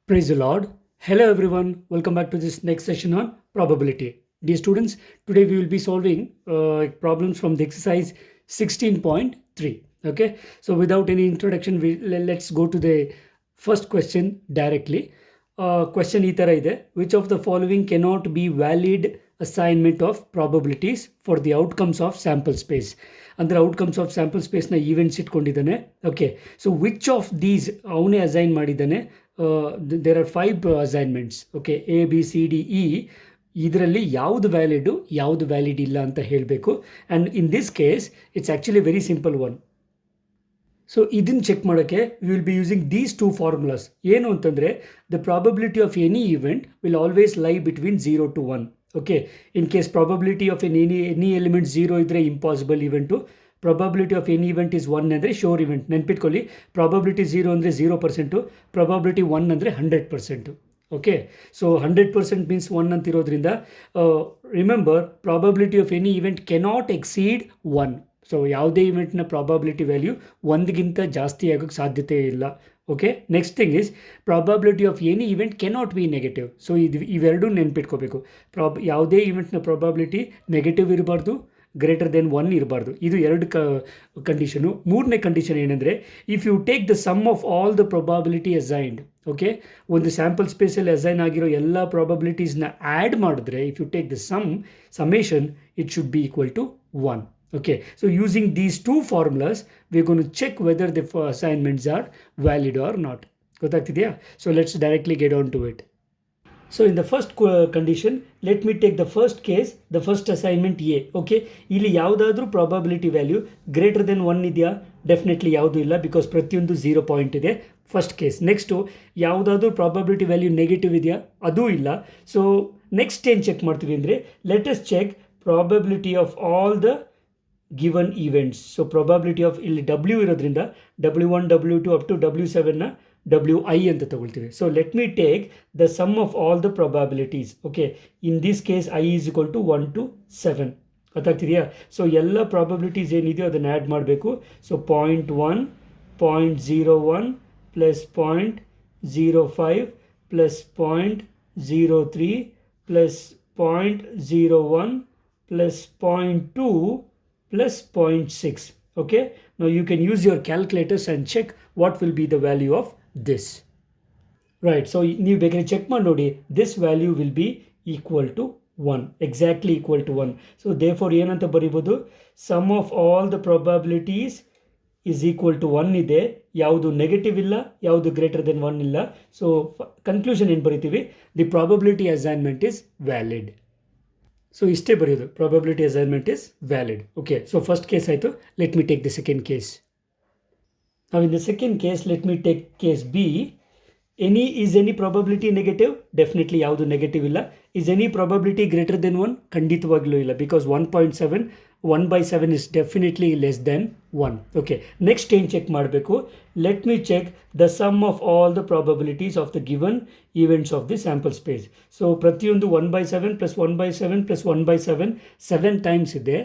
Praise the Lord. Hello everyone. Welcome back to this next session on probability. Dear students, today we will be solving problems from the exercise 16.3. Okay. So without any introduction, let's go to the first question directly. Question ಈ ಥರ ಇದೆ, which of the following cannot be valid assignment of probabilities for the outcomes of sample space? ಅಂದರೆ outcomes of sample ಸ್ಪೇಸ್ನ events ಇಟ್ಕೊಂಡಿದ್ದಾನೆ. Okay, so which of these ಅವನೇ assign ಮಾಡಿದ್ದಾನೆ. There are 5 assignments. Okay, A B C D E, ಇದರಲ್ಲಿ ಯಾವುದು valid ಯಾವುದು valid ಇಲ್ಲ ಅಂತ ಹೇಳಬೇಕು. And in this case it's actually very simple one. So ಇದನ್ನು ಚೆಕ್ ಮಾಡೋಕ್ಕೆ we will be using these 2 formulas. ಏನು ಅಂತಂದರೆ, the probability of any event will always lie between 0 to 1. Okay, in case probability of any element 0 ಇದ್ದರೆ impossible event, probability of any event is 1 ಅಂದರೆ sure event. ನೆನ್ಪಿಟ್ಕೊಳ್ಳಿ, probability 0 ಅಂದರೆ 0%, probability 1 ಅಂದರೆ 100%. Okay, so 100% means 1 ಅಂತಿರೋದ್ರಿಂದ remember, probability of any event cannot exceed 1. So ಯಾವುದೇ ಇವೆಂಟ್ನ probability value 1ಗಿಂತ ಜಾಸ್ತಿ ಆಗೋಕ್ಕೆ ಸಾಧ್ಯತೆ ಇಲ್ಲ. Okay, next thing is probability of any event cannot be negative. So ಇವೆರಡೂ ನೆನ್ಪಿಟ್ಕೋಬೇಕು. ಯಾವುದೇ ಇವೆಂಟ್ನ ಪ್ರಾಬಬಿಲಿಟಿ ನೆಗೆಟಿವ್ ಇರಬಾರ್ದು, ಗ್ರೇಟರ್ ದೆನ್ 1 ಇರಬಾರ್ದು. ಇದು ಎರಡು ಕಂಡೀಷನು. ಮೂರನೇ ಕಂಡೀಷನ್ ಏನಂದರೆ, if you take the sum of all the probability assigned, okay, ಒಂದು ಸ್ಯಾಂಪಲ್ ಸ್ಪೇಸಲ್ಲಿ ಅಸೈನ್ ಆಗಿರೋ ಎಲ್ಲ ಪ್ರಾಬಬಿಲಿಟೀಸ್ನ ಆ್ಯಡ್ ಮಾಡಿದ್ರೆ, if you take the summation, it should be equal to 1. Okay, so using these 2 formulas, we're going to check whether the assignments are valid or not. ಗೊತ್ತಾಗ್ತಿದೆಯಾ? So let's directly get on to it. So in the first condition, let me take the first case, the first assignment A. Okay, ಇಲ್ಲಿ ಯಾವುದಾದ್ರೂ probability value greater than 1 ಇದೆಯಾ? Definitely ಯಾವುದೂ ಇಲ್ಲ, because ಪ್ರತಿಯೊಂದು 0 point ಇದೆ. First case. Next, ಯಾವುದಾದ್ರೂ probability value negative ಇದೆಯಾ? ಅದೂ ಇಲ್ಲ. ಸೊ ನೆಕ್ಸ್ಟ್ ಏನು ಚೆಕ್ ಮಾಡ್ತೀವಿ ಅಂದರೆ, let us check probability of all the given events. So probability of ಇಲ್ಲಿ W ಇರೋದ್ರಿಂದ W1 W2 up to W7ನ WI ಅಂತ ತಗೊಳ್ತೀವಿ. So let me take the sum of all the probabilities. Okay, in this case I is equal to 1 to 7. ಗೊತ್ತಾಗ್ತಿದೆಯಾ? So ಎಲ್ಲ probabilities ಏನಿದೆಯೋ ಅದನ್ನು add ಮಾಡಬೇಕು. So 0.1, 0.01 plus 0.05 plus 0.03 plus 0.01 plus 0.2 plus 0.6. Okay, now you can use your calculators and check what will be the value of this. Right, so ನೀವು ಬೇಕಾದ್ರೆ check ಮಾಡಿ ನೋಡಿ. this value will be equal to 1, exactly equal to 1. so therefore ಏನಂತ ಬರೀಬೋದು, sum of all the probabilities is equal to 1 ಇದೆ. ಯಾವುದು negative ಇಲ್ಲ, ಯಾವುದು greater than 1 ಇಲ್ಲ. ಸೊ ಕನ್ಕ್ಲೂಷನ್ ಏನು ಬರೀತೀವಿ, the probability assignment is valid. So ಇಷ್ಟೇ ಬರೆಯೋದು, probability assignment is valid. Okay, so first case ಆಯಿತು. Let me take the second case. ನಾವು in the second case, let me take case B. Any probability negative? Definitely ಯಾವುದು negative ಇಲ್ಲ. Is any probability greater than 1? ಖಂಡಿತವಾಗ್ಲೂ ಇಲ್ಲ, because 1.7 1/7 is definitely less than 1. Okay, next ಏನು check ಮಾಡಬೇಕು, let me check the sum of all the probabilities of the given events of the sample space. So ಪ್ರತಿಯೊಂದು 1/7 plus 1/7 plus 1/7 7 times ಇದೆ.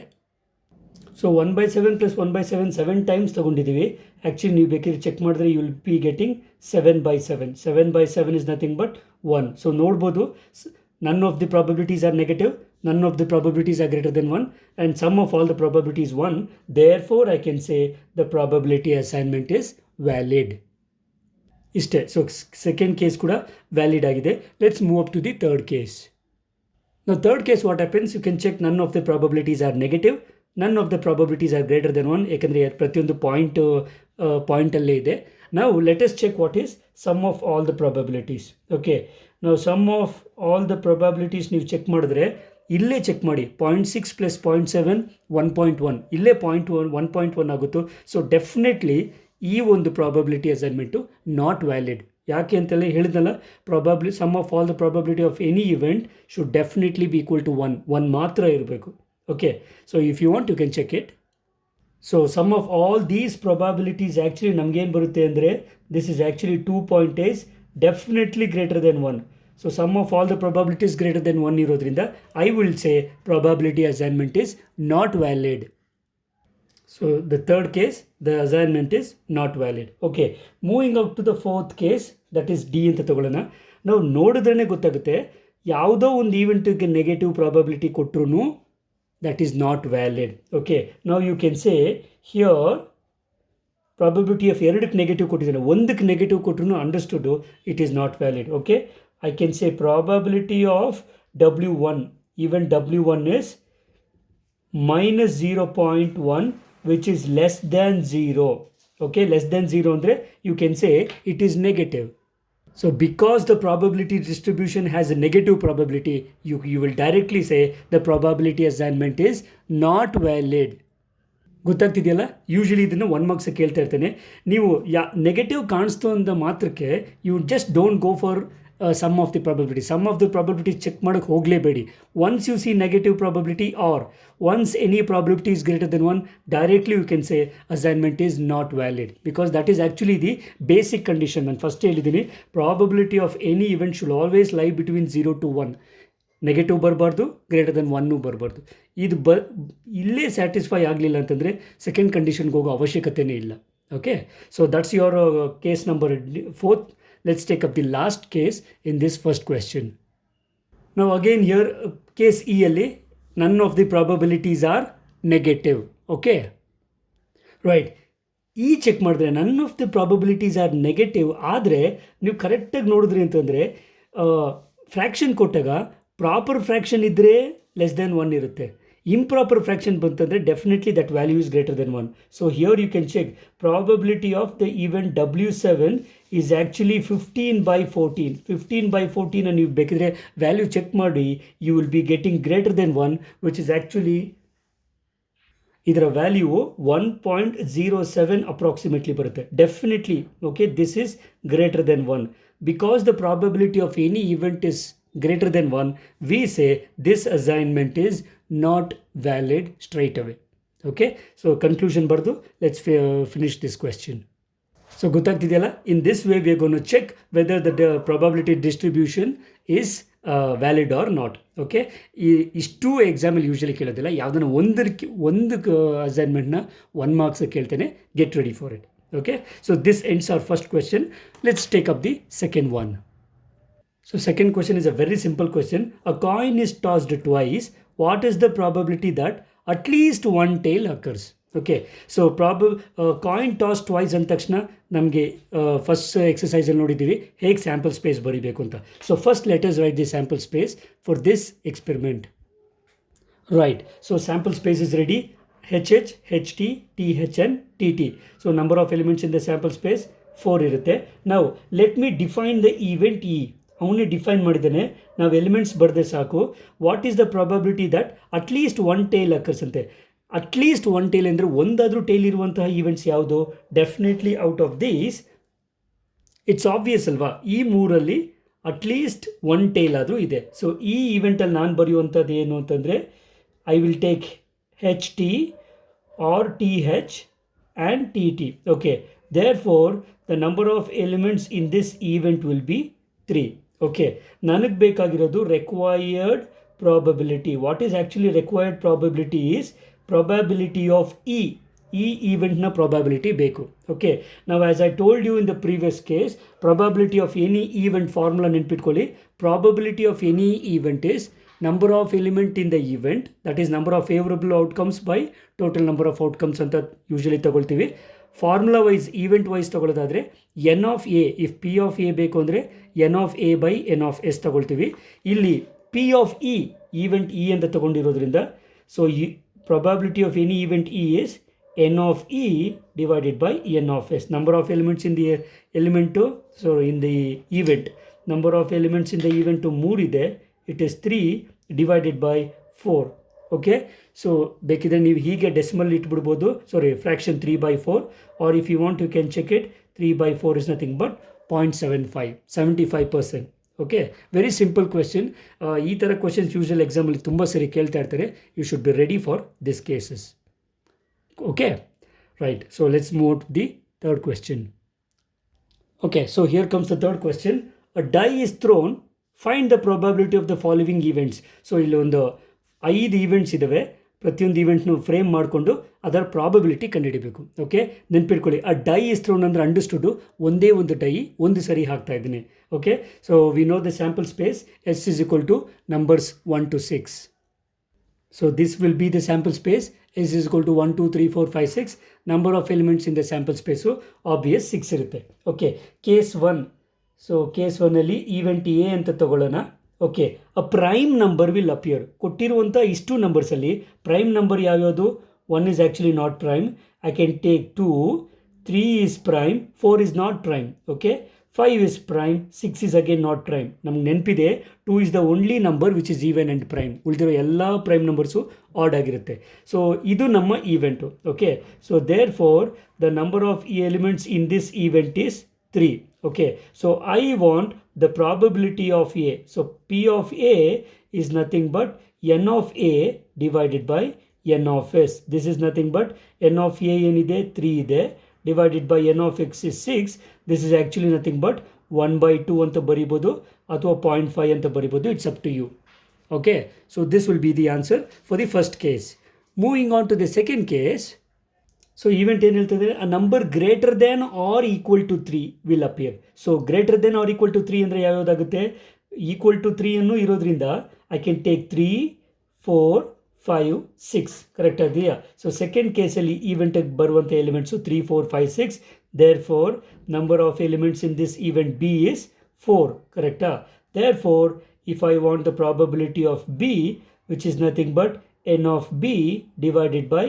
So 1/7 plus 1/7 7 times ತೊಗೊಂಡಿದ್ದೀವಿ. Actually ನೀವು ಬೇಕಿದ್ರೆ check ಮಾಡಿದ್ರೆ you will be getting 7/7. 7/7 is nothing but 1. So ನೋಡ್ಬೋದು, none of the probabilities are negative, none of the probabilities are greater than 1, and sum of all the probabilities 1. Therefore I can say the probability assignment is valid. ಇಷ್ಟೇ. So second case ಕೂಡ valid ಆಗಿದೆ. Let's move up to the third case. ನಾವು third case what happens, you can check none of the probabilities are negative, none of the probabilities are greater than 1, ಯಾಕಂದರೆ ಪ್ರತಿಯೊಂದು ಪಾಯಿಂಟಲ್ಲೇ ಇದೆ. ನಾವು let us check what is sum of all the probabilities. Okay, ನಾವು sum of all the probabilities ನೀವು check ಮಾಡಿದ್ರೆ, ಇಲ್ಲೇ check ಮಾಡಿ, 0.6 ಪ್ಲಸ್ 0.7 1.1, ಇಲ್ಲೇ 1.1 ಆಗುತ್ತೋ. ಸೊ ಡೆಫಿನೆಟ್ಲಿ ಈ ಒಂದು ಪ್ರಾಬಬಿಲಿಟಿ ಅಸೈನ್ಮೆಂಟು ನಾಟ್ ವ್ಯಾಲಿಡ್. ಯಾಕೆ ಅಂತೆಲ್ಲ ಹೇಳಿದ್ನಲ್ಲ, sum of all the probability of any event should definitely be equal to 1 ಮಾತ್ರ ಇರಬೇಕು. Okay, so if you want you can check it. So sum of all these probabilities actually ನಮಗೇನು ಬರುತ್ತೆ ಅಂದರೆ, this is actually 2 ಪಾಯಿಂಟೇಜ್ definitely greater than 1. So sum of all the probabilities greater than 1 ಇರೋದ್ರಿಂದ I will say probability assignment is not valid. So the third case, the assignment is not valid. Okay, moving out to the fourth case, that is D ಅಂತ ತಗೊಳ್ಳೋಣ. ನಾವು ನೋಡಿದ್ರೇ ಗೊತ್ತಾಗುತ್ತೆ, ಯಾವುದೋ ಒಂದು ಈವೆಂಟಿಗೆ negative probability ಕೊಟ್ಟರು that is not valid. Okay, now you can say here probability of ಎರಡಕ್ಕೆ negative ಕೊಟ್ಟಿದ್ದಾನೆ, ಒಂದಕ್ಕೆ ನೆಗೆಟಿವ್ ಕೊಟ್ಟರು understood it is not valid. Okay, I can say probability of W1, even W1 is minus 0.1, which is less than 0. Okay, less than 0 andre you can say it is negative. So because the probability distribution has a negative probability, you will directly say the probability assignment is not valid. ಗೊತ್ತಾಗ್ತಿದೆಯಲ್ಲ? Usually ಇದನ್ನು 1 marks ಕೇಳ್ತಾ ಇರ್ತೇನೆ. ನೀವು negative ಕಾಣಿಸ್ತು ಅಂದ ಮಾತ್ರಕ್ಕೆ you just don't go for sum of the probability check ಮಾಡೋಕ್ಕೆ ಹೋಗಲೇಬೇಡಿ. Once you see negative probability or once any probability is greater than 1, directly you can say assignment is not valid, because that is actually the basic condition. ನಾನು first ಹೇಳಿದ್ದೀನಿ, probability of any event should always lie between 0 to 1. Negative ಬರಬಾರ್ದು, greater than 1 ಬರಬಾರ್ದು. ಇದು ಇಲ್ಲೇ satisfy ಆಗಲಿಲ್ಲ ಅಂತಂದರೆ second ಕಂಡೀಷನ್ಗೆ ಹೋಗೋ ಅವಶ್ಯಕತೆಯೇ ಇಲ್ಲ. Okay, so that's your case number 4th. Let's take up the last case in this first question. Now again here case E ಅಲ್ಲಿ none of the probabilities are negative. Okay, right. ಈ check ಮಾಡಿದ್ರೆ none of the probabilities are negative ಆದರೆ ನೀವು ಕರೆಕ್ಟಾಗಿ ನೋಡಿದ್ರಿ ಅಂತಂದರೆ fraction ಕೊಟ್ಟಾಗ proper fraction ಇದ್ದರೆ ಲೆಸ್ ದೆನ್ 1 ಇರುತ್ತೆ. ಇಂಪ್ರಾಪರ್ ಫ್ರ್ಯಾಕ್ಷನ್ ಬಂತಂದರೆ definitely that value is greater than 1. So here you can check probability of the event W7 is actually 15/14. 15/14 ನೀವು ಬೇಕಿದ್ರೆ ವ್ಯಾಲ್ಯೂ ಚೆಕ್ ಮಾಡಿ, you will be getting greater than 1, which is actually ಇದರ value 1.07 approximately ಬರುತ್ತೆ definitely. Okay, this is greater than 1. Because the probability of any event is greater than 1, we say this assignment is not valid straight away. Okay, so conclusion bardu, let's finish this question. So ಗೊತ್ತಾಗ್ತಿದೆಯಲ್ಲ, in this way we are going to check whether the probability distribution is valid or not. Okay, ಇಷ್ಟು ಎಕ್ಸಾಮಲ್ಲಿ usually ಕೇಳೋದಿಲ್ಲ, ಯಾವುದನ್ನು ಒಂದು ಅಸೈನ್ಮೆಂಟ್ನ 1 marks ಕೇಳ್ತೇನೆ. Get ready for it. Okay, so this ends our first question. Let's take up the second one. So second question is a very simple question. A coin is tossed twice. What is the probability that at least one tail occurs? Okay, so coin toss twice ಅಂದ ತಕ್ಷಣ ನಮಗೆ first ಎಕ್ಸಸೈಸಲ್ಲಿ ನೋಡಿದ್ದೀವಿ ಹೇಗೆ sample space ಬರೀಬೇಕು ಅಂತ. So first let us right the sample space for this experiment. Right, so sample space is ready. HH, HT, TH and TT. So number of elements in the sample space 4 ಇರುತ್ತೆ. Now let me define the event E. ಅವನೇ define ಮಾಡಿದ್ದಾನೆ, ನಾವು elements ಬರೆದೇ ಸಾಕು. What is the probability that at least 1 tail occurs ಅಂತೆ. At least 1 tail ಅಂದರೆ ಒಂದಾದರೂ tail ಇರುವಂತಹ ಈವೆಂಟ್ಸ್ ಯಾವುದು? Definitely out of these it's obvious ಅಲ್ವಾ, ಈ 3ರಲ್ಲಿ ಅಟ್ಲೀಸ್ಟ್ 1 ಟೇಲ್ ಆದರೂ ಇದೆ. ಸೊ ಈ ಈವೆಂಟಲ್ಲಿ ನಾನು ಬರೆಯುವಂಥದ್ದು ಏನು ಅಂತಂದರೆ, I will take HT or TH and TT. Okay, therefore the number of elements in this event will be 3. ಓಕೆ, ನನಗೆ ಬೇಕಾಗಿರೋದು required probability. What is actually required probability is probability of ಈ ಈವೆಂಟ್ನ ಪ್ರಾಬಬಿಲಿಟಿ ಬೇಕು. ಓಕೆ, ನಾವು as I told you in the previous case, probability of any event formula ನೆನ್ಪಿಟ್ಕೊಳ್ಳಿ. Probability of any event is number of element in the event, that is number of favourable outcomes by total number of outcomes ಅಂತ usually ತಗೊಳ್ತೀವಿ. Formula wise event wise ತೊಗೊಳ್ಳೋದಾದರೆ N of A, if P of A ಬೇಕು ಅಂದರೆ n of A by n of S ತೊಗೊಳ್ತೀವಿ. ಇಲ್ಲಿ P of E event E ಅಂತ ತೊಗೊಂಡಿರೋದ್ರಿಂದ, so ಈ probability of any event E is n of E divided by n of S. Number of elements in the element, so in the event number of elements in the event 3 ಇದೆ, it is 3 divided by 4. Okay, so ಬೇಕಿದ್ರೆ ನೀವು ಹೀಗೆ decimal ಇಟ್ಬಿಡ್ಬೋದು, fraction 3/4, or if you want you can check it. 3/4 is nothing but 0.75, 75%. Okay, very simple question. ಈ ಥರ questions usually ಎಕ್ಸಾಮಲ್ಲಿ ತುಂಬ ಸರಿ ಕೇಳ್ತಾ ಇರ್ತಾರೆ. You should be ready for this cases. Okay, right. So let's move to the third question. Okay, so here comes the third question. A die is thrown, find the probability of the following events. So ಇಲ್ಲಿ ಒಂದು 5 events ಇದ್ದಾವೆ. ಪ್ರತಿಯೊಂದು ಇವೆಂಟ್ನು frame ಮಾಡಿಕೊಂಡು ಅದರ probability ಕಂಡುಹಿಡಿಬೇಕು. Okay, ನೆನ್ಪಿಟ್ಕೊಳ್ಳಿ, ಆ dye is throne ಅಂದರೆ ಅಂಡರ್ಸ್ಟುಡು ಒಂದೇ ಒಂದು ಡೈ ಒಂದು ಸರಿ ಹಾಕ್ತಾ ಇದ್ದೀನಿ. Okay, so we know the sample space S is equal to numbers 1 to 6. So this will be the sample space. S is equal to 1 2 3 4 5 6. Number of elements in the sample space, so obvious 6 ಇರುತ್ತೆ. Okay, case 1. So case 1ಅಲ್ಲಿ event A ಅಂತ ತಗೊಳ್ಳೋಣ. Okay, a prime number will appear. ಕೊಟ್ಟಿರುವಂಥ ಇಷ್ಟು ನಂಬರ್ಸಲ್ಲಿ prime number ಯಾವ್ಯಾವುದು? 1 is actually not prime. I can take 2. 3 is prime. 4 is not prime. Okay, 5 is prime. 6 is again not prime. ನಮ್ಗೆ ನೆನಪಿದೆ 2 is the only number which is even and prime. ಉಳಿದಿರೋ ಎಲ್ಲ prime numbers odd ಆಗಿರುತ್ತೆ. So ಇದು ನಮ್ಮ event. Okay, so therefore the number of elements in this event is 3. Okay, so I want the probability of A. So P of A is nothing but n of A divided by n of S. This is nothing but n of A ಏನಿದೆ 3 ಇದೆ, divided by n of x is 6. This is actually nothing but 1/2 ಅಂತ ಬರಿಬೋದು ಅಥವಾ 0.5 ಅಂತ ಬರಿಬೋದು. It's up to you. Okay, so this will be the answer for the first case. Moving on to the second case. So event ಏನು ಹೇಳ್ತದೆ? A number greater than or equal to 3 will appear. So greater than or equal to 3 ಅಂದರೆ ಯಾವ್ಯಾವುದಾಗುತ್ತೆ? Equal to 3 ಅನ್ನು ಇರೋದ್ರಿಂದ I can take 3 4 5 6. Correct ಇದೆಯಾ? So second ಕೇಸಲ್ಲಿ ಈವೆಂಟಿಗೆ ಬರುವಂಥ elements 3 4 5 6. Therefore number of elements in this event B is 4. ಕರೆಕ್ಟಾ? Therefore if I want the probability of B which is nothing but n of B divided by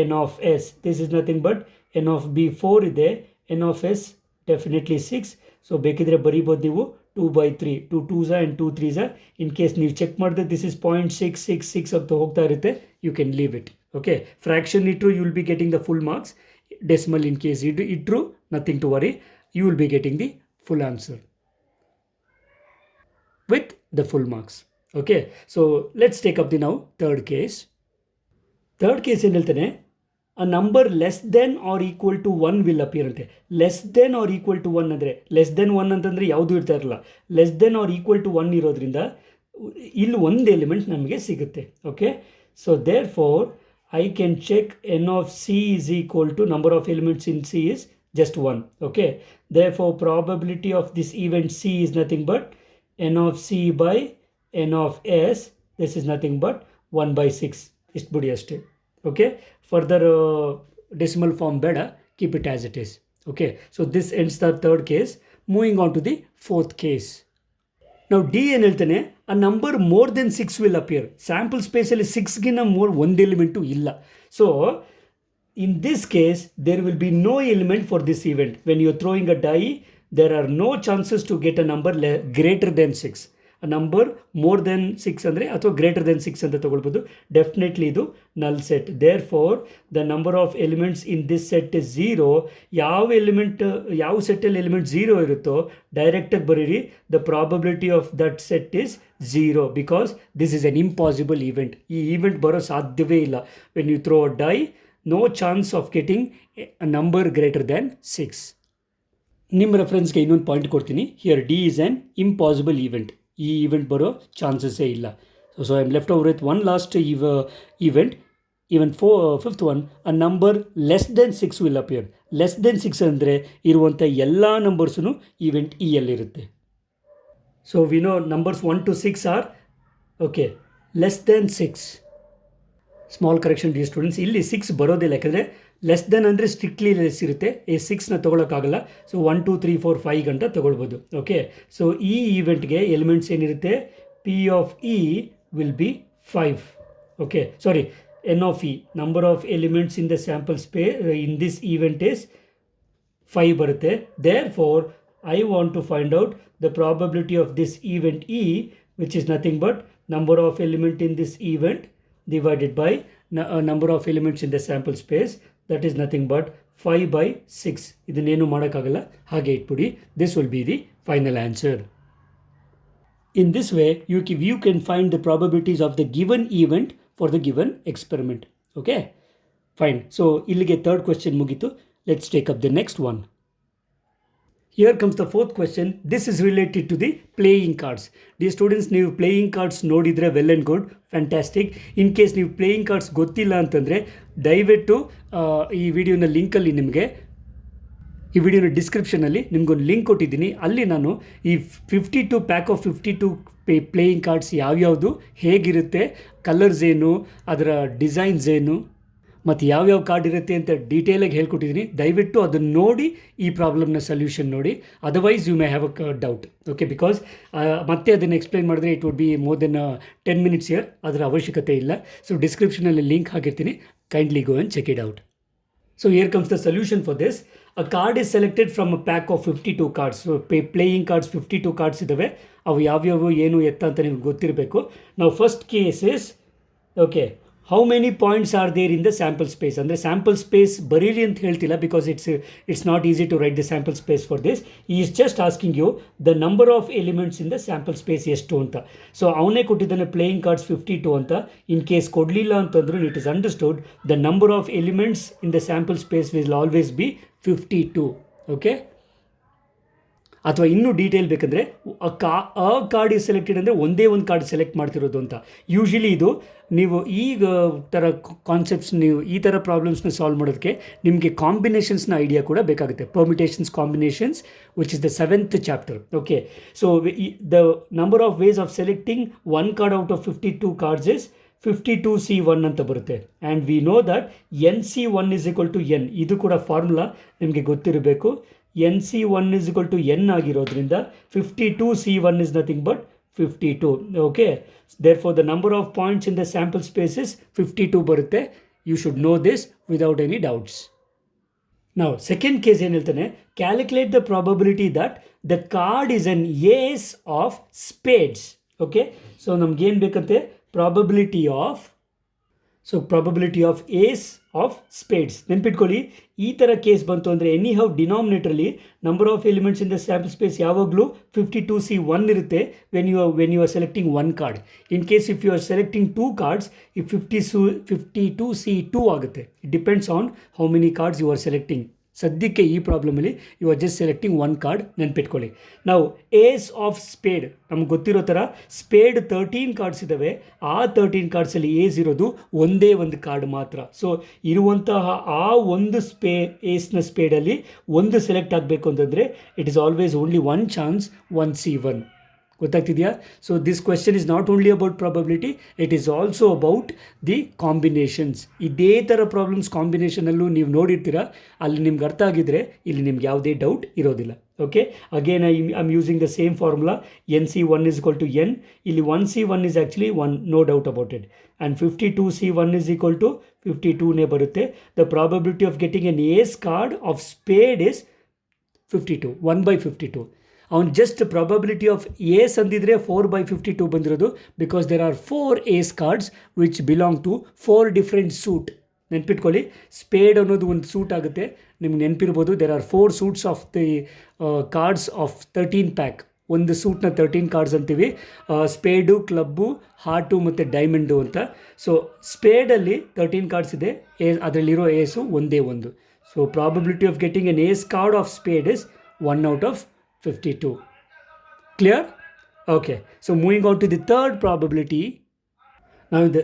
n of s. This is nothing but n of b 4 ಇದೆ, n of s definitely 6. So ಬೇಕಿದ್ರೆ ಬರೀಬೋದು ನೀವು 2/3. 2 2s and 2 3s. In case ನೀವು check ಮಾಡಿದ್ರೆ this is 0.666 ಅಂತ ಹೋಗ್ತಾ ಇರುತ್ತೆ, you can leave it. Okay, fraction ಇಟ್ಟರು you will be getting the full marks. Decimal in case ಇಟ್ಟರು nothing to worry, you will be getting the full answer with the full marks. Okay, so let's take up the now third case. Third case ಏನು ಹೇಳ್ತಾನೆ? A number less than or equal to 1 will appear ಅಂತೆ. Less than or equal to 1 ಅಂದರೆ less than 1 ಅಂತಂದರೆ ಯಾವುದೂ ಇರ್ತಾ ಇರಲ್ಲ. Less than or equal to 1 ಇರೋದ್ರಿಂದ ಇಲ್ಲಿ ಒಂದು ಎಲಿಮೆಂಟ್ ನಮಗೆ ಸಿಗುತ್ತೆ. Okay, so therefore I can check n of C is equal to number of elements in C is just 1. Okay, therefore probability of this event C is nothing but n of C by n of S. This is nothing but 1/6. ಇಷ್ಟು ಬಿಡಿ ಅಷ್ಟೇ. Okay, further decimal form ಬೇಡ, keep it as it is. Okay, so this ends the third case. Moving on to the fourth case. ನಾವು D ಏನು ಹೇಳ್ತಾನೆ? ಆ number more than 6 will appear. Sample ಸ್ಪೇಸಲ್ಲಿ 6ಗಿನ್ನ ಮೋರ್ ಒಂದು ಎಲಿಮೆಂಟು ಇಲ್ಲ. So in this case there will be no element for this event. When you are throwing a die, there are no chances to get a number greater than 6. A number more than 6 ಅಂದರೆ ಅಥವಾ greater than 6 ಅಂತ ತಗೊಳ್ಬೋದು. Definitely ಇದು null set. Therefore the number of elements in this set is 0. ಯಾವ ಸೆಟ್ಟಲ್ಲಿ element 0 ಇರುತ್ತೋ ಡೈರೆಕ್ಟಾಗಿ ಬರೀರಿ the probability of that set is 0 because this is an impossible event. ಈ ಈವೆಂಟ್ ಬರೋ ಸಾಧ್ಯವೇ ಇಲ್ಲ. When you throw a die, no chance of getting a number greater than 6. ನಿಮ್ಮ ರೆಫರೆನ್ಸ್ಗೆ ಇನ್ನೊಂದು ಪಾಯಿಂಟ್ ಕೊಡ್ತೀನಿ. Here D is an impossible event. ಈ event ಬರೋ ಚಾನ್ಸಸ್ಸೇ ಇಲ್ಲ. So I am left over with one last event. Even fifth one, a number less than 6 will appear. Less than 6 ಅಂದರೆ ಇರುವಂಥ ಎಲ್ಲ ನಂಬರ್ಸೂ ಈವೆಂಟ್ ಇ ಯಲ್ಲಿರುತ್ತೆ. So we know numbers 1 to 6 are okay less than 6. Small correction the students, ಇಲ್ಲಿ 6 ಬರೋದಿಲ್ಲ, ಯಾಕಂದರೆ less than ಅಂದರೆ strictly less ಇರುತ್ತೆ. ಈ 6ನ ತೊಗೊಳಕ್ಕಾಗಲ್ಲ. ಸೊ 1 2 3 4 5 ಗಂಟ ತೊಗೊಳ್ಬೋದು. ಓಕೆ, ಸೊ ಈ ಈವೆಂಟ್ಗೆ ಎಲಿಮೆಂಟ್ಸ್ ಏನಿರುತ್ತೆ? P of E will be 5. Okay, sorry, n of E number of elements in the sample in this event is 5 ಬರುತ್ತೆ. Therefore I want to find out the probability of this event E which is nothing but number of element in this event divided by number of elements in the sample space, that is nothing but 5/6. ಇದನ್ನೇನು ಮಾಡೋಕ್ಕಾಗಲ್ಲ, ಹಾಗೆ ಇಟ್ಬಿಡಿ. This will be the final answer. In this way you can find the probabilities of the given event for the given experiment. Okay, fine. So ಇಲ್ಲಿಗೆ third question ಮುಗೀತು. Let's take up the next one. Here comes the fourth question. This is related to the playing cards. Dear students, ನೀವು playing cards ನೋಡಿದರೆ well and good, fantastic. In case ನೀವು playing cards ಗೊತ್ತಿಲ್ಲ ಅಂತಂದರೆ ದಯವಿಟ್ಟು ಈ ವಿಡಿಯೋನ ಲಿಂಕಲ್ಲಿ ನಿಮಗೆ ಈ ವಿಡಿಯೋನ ಡಿಸ್ಕ್ರಿಪ್ಷನಲ್ಲಿ ನಿಮ್ಗೊಂದು ಲಿಂಕ್ ಕೊಟ್ಟಿದ್ದೀನಿ. ಅಲ್ಲಿ ನಾನು ಈ 52 ಪ್ಯಾಕ್ ಆಫ್ 52 ಪ್ಲೇಯಿಂಗ್ ಕಾರ್ಡ್ಸ್ ಯಾವ್ಯಾವುದು, ಹೇಗಿರುತ್ತೆ, ಕಲರ್ಸ್ ಏನು, ಅದರ ಡಿಸೈನ್ಸ್ ಏನು ಮತ್ತು ಯಾವ್ಯಾವ ಕಾರ್ಡ್ ಇರುತ್ತೆ ಅಂತ ಡೀಟೇಲಾಗಿ ಹೇಳ್ಕೊಟ್ಟಿದ್ದೀನಿ. ದಯವಿಟ್ಟು ಅದನ್ನು ನೋಡಿ ಈ ಪ್ರಾಬ್ಲಮ್ನ ಸೊಲ್ಯೂಷನ್ ನೋಡಿ. Otherwise you may have a doubt. Okay, because ಮತ್ತೆ ಅದನ್ನು ಎಕ್ಸ್ಪ್ಲೈನ್ ಮಾಡಿದ್ರೆ it would be more than 10 minutes here. ಅದರ ಅವಶ್ಯಕತೆ ಇಲ್ಲ. ಸೊ ಡಿಸ್ಕ್ರಿಪ್ಷನಲ್ಲಿ ಲಿಂಕ್ ಹಾಕಿರ್ತೀನಿ. Kindly go and check it out. So here comes the solution for this. A card is selected from a pack of 52 cards. So playing cards 52 cards ಇದ್ದಾವೆ. ಅವು ಯಾವ್ಯಾವು ಏನು ಎತ್ತ ಅಂತ ನಿಮ್ಗೆ ಗೊತ್ತಿರಬೇಕು. ನಾವು first case is okay, how many points are there in the sample space. ಅಂದರೆ ಸ್ಯಾಂಪಲ್ ಸ್ಪೇಸ್ ಬರೀರಿ ಅಂತ ಹೇಳ್ತಿಲ್ಲ, because it's not easy to write the sample space for this. He is just asking you the number of elements in the sample space ಎಷ್ಟು ಅಂತ. So ಅವನೇ ಕೊಟ್ಟಿದ್ದಾನೆ playing cards 52 ಅಂತ. In case ಕೊಡಲಿಲ್ಲ ಅಂತಂದ್ರೂ it is understood the number of elements in the sample space will always B 52. Okay, ಅಥವಾ ಇನ್ನೂ detail ಬೇಕಂದರೆ ಕಾರ್ಡ್ ಈಸ್ ಸೆಲೆಕ್ಟೆಡ್ ಅಂದರೆ ಒಂದೇ ಒಂದು ಕಾರ್ಡ್ ಸೆಲೆಕ್ಟ್ ಮಾಡ್ತಿರೋದು ಅಂತ. ಯೂಶ್ವಲಿ ಇದು ನೀವು ಈಗ ಥರ ಕಾನ್ಸೆಪ್ಟ್ಸ್, ನೀವು ಈ ಥರ ಪ್ರಾಬ್ಲಮ್ಸ್ನ ಸಾಲ್ವ್ ಮಾಡೋದಕ್ಕೆ ನಿಮಗೆ ಕಾಂಬಿನೇಷನ್ಸ್ನ ಐಡಿಯಾ ಕೂಡ ಬೇಕಾಗುತ್ತೆ. Permutations, combinations, which is the 7th chapter. Okay, so the number of ways of selecting one card out of 52 cards is 52C1 ಅಂತ ಬರುತ್ತೆ. And we know that NC1 is equal to N. ಇದು ಕೂಡ formula ನಿಮಗೆ ಗೊತ್ತಿರಬೇಕು. NC1 is equal to N ಆಗಿರೋದ್ರಿಂದ 52C1 is nothing but 52. Okay, therefore the number of points in the sample space is 52 ಬರುತ್ತೆ. You should know this without any doubts. Now second case ಏನು ಹೇಳ್ತಾನೆ, calculate the probability that the card is an ace of spades. Okay, so ನಮ್ಗೇನು ಬೇಕಂತೆ, probability of ace of spades. ನೆನ್ಪಿಟ್ಕೊಳ್ಳಿ, ಈ ಥರ case ಬಂತು ಅಂದರೆ ಎನಿ ಹೌ ಡಿನಾಮಿನೇಟ್ರಲ್ಲಿ number of elements in the sample space ಯಾವಾಗಲೂ 52C1 ಇರುತ್ತೆ when you are selecting one card. In case if you are selecting 2 cards, ಈ 52C2 ಆಗುತ್ತೆ. It depends on how many cards you are selecting. ಸದ್ಯಕ್ಕೆ ಈ ಪ್ರಾಬ್ಲಮಲ್ಲಿ you are just selecting one card, ನೆನ್ಪಿಟ್ಕೊಳ್ಳಿ. ನಾವು ಏಸ್ of speed ನಮ್ಗೆ ಗೊತ್ತಿರೋ ಥರ ಸ್ಪೇಡ್ 13 ಕಾರ್ಡ್ಸ್ ಇದ್ದಾವೆ. ಆ 13 ಕಾರ್ಡ್ಸಲ್ಲಿ ಏಸ್ ಇರೋದು ಒಂದೇ ಒಂದು ಕಾರ್ಡ್ ಮಾತ್ರ. ಸೊ ಇರುವಂತಹ ಆ ಒಂದು ಏಸ್ನ ಸ್ಪೇಡಲ್ಲಿ ಒಂದು ಸೆಲೆಕ್ಟ್ ಆಗಬೇಕು ಅಂತಂದರೆ it is always only one chance, 1C1. ಗೊತ್ತಾಗ್ತಿದೆಯಾ? So this question is not only about probability, it is also about the combinations. ಇದೇ ಥರ ಪ್ರಾಬ್ಲಮ್ಸ್ ಕಾಂಬಿನೇಷನಲ್ಲೂ ನೀವು ನೋಡಿರ್ತೀರ. ಅಲ್ಲಿ ನಿಮ್ಗೆ ಅರ್ಥ ಆಗಿದ್ದರೆ ಇಲ್ಲಿ ನಿಮ್ಗೆ ಯಾವುದೇ ಡೌಟ್ ಇರೋದಿಲ್ಲ. Okay, again I am using the same formula. NC1 is equal to N. ಇಲ್ಲಿ 1C1 is actually 1, no doubt about it. And 52C1 is equal to 52ನೇ ಬರುತ್ತೆ. The probability of getting an ace card of spade is 52, 1/52. ಅವನು just probability of ಏಸ್ ಅಂದಿದ್ರೆ 4/52 ಬಂದಿರೋದು, because there are 4 ace cards which belong to 4 different suit. ನೆನ್ಪಿಟ್ಕೊಳ್ಳಿ, spade ಅನ್ನೋದು ಒಂದು suit ಆಗುತ್ತೆ. ನಿಮ್ಗೆ ನೆನಪಿರ್ಬೋದು, there are 4 suits of the cards of 13 pack. ಒಂದು ಸೂಟ್ನ 13 ಕಾರ್ಡ್ಸ್ ಅಂತೀವಿ. ಸ್ಪೇಡು, ಕ್ಲಬ್ಬು, ಹಾರ್ಟು ಮತ್ತು ಡೈಮಂಡು ಅಂತ. ಸೊ ಸ್ಪೇಡಲ್ಲಿ 13 ಕಾರ್ಡ್ಸ್ ಇದೆ, ಅದರಲ್ಲಿರೋ ಏಸು ಒಂದೇ ಒಂದು. So probability of getting an ace card of spade is 1 out of 52. Clear? Okay, so moving on to the third probability. Now in the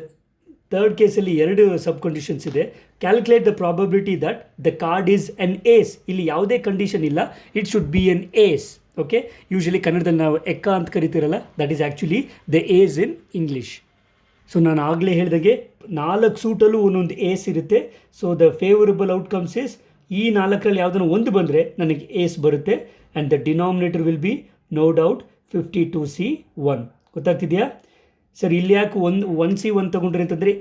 third case ಅಲ್ಲಿ 2 sub conditions ಇದೆ. Calculate the probability that the card is an ace. ಇಲ್ಲಿ ಯಾವುದೇ condition ಇಲ್ಲ, it should be an ace. Okay, usually ಕನ್ನಡದಲ್ಲಿ ನಾವು ಎಕ್ಕ ಅಂತ ಕರಿತೀರಲ್ಲ, that is actually the ace in English. So ನಾನು ಆಗಲೇ ಹೇಳಿದಾಗೆ 4 ಸೂಟಲ್ಲೂ ಒಂದೊಂದು ಏಸ್ ಇರುತ್ತೆ. So the favourable outcomes is ಈ 4ರಲ್ಲಿ ಯಾವುದನ್ನು ಒಂದು ಬಂದರೆ ನನಗೆ ಏಸ್ ಬರುತ್ತೆ. And the denominator will be no doubt 52C1. ಗೊತ್ತಾಗ್ತಿದೆಯಾ sir? ಇಲ್ಲಿ ಯಾಕೆ 1C1 ತೊಗೊಂಡ್ರಿ ಅಂತಂದರೆ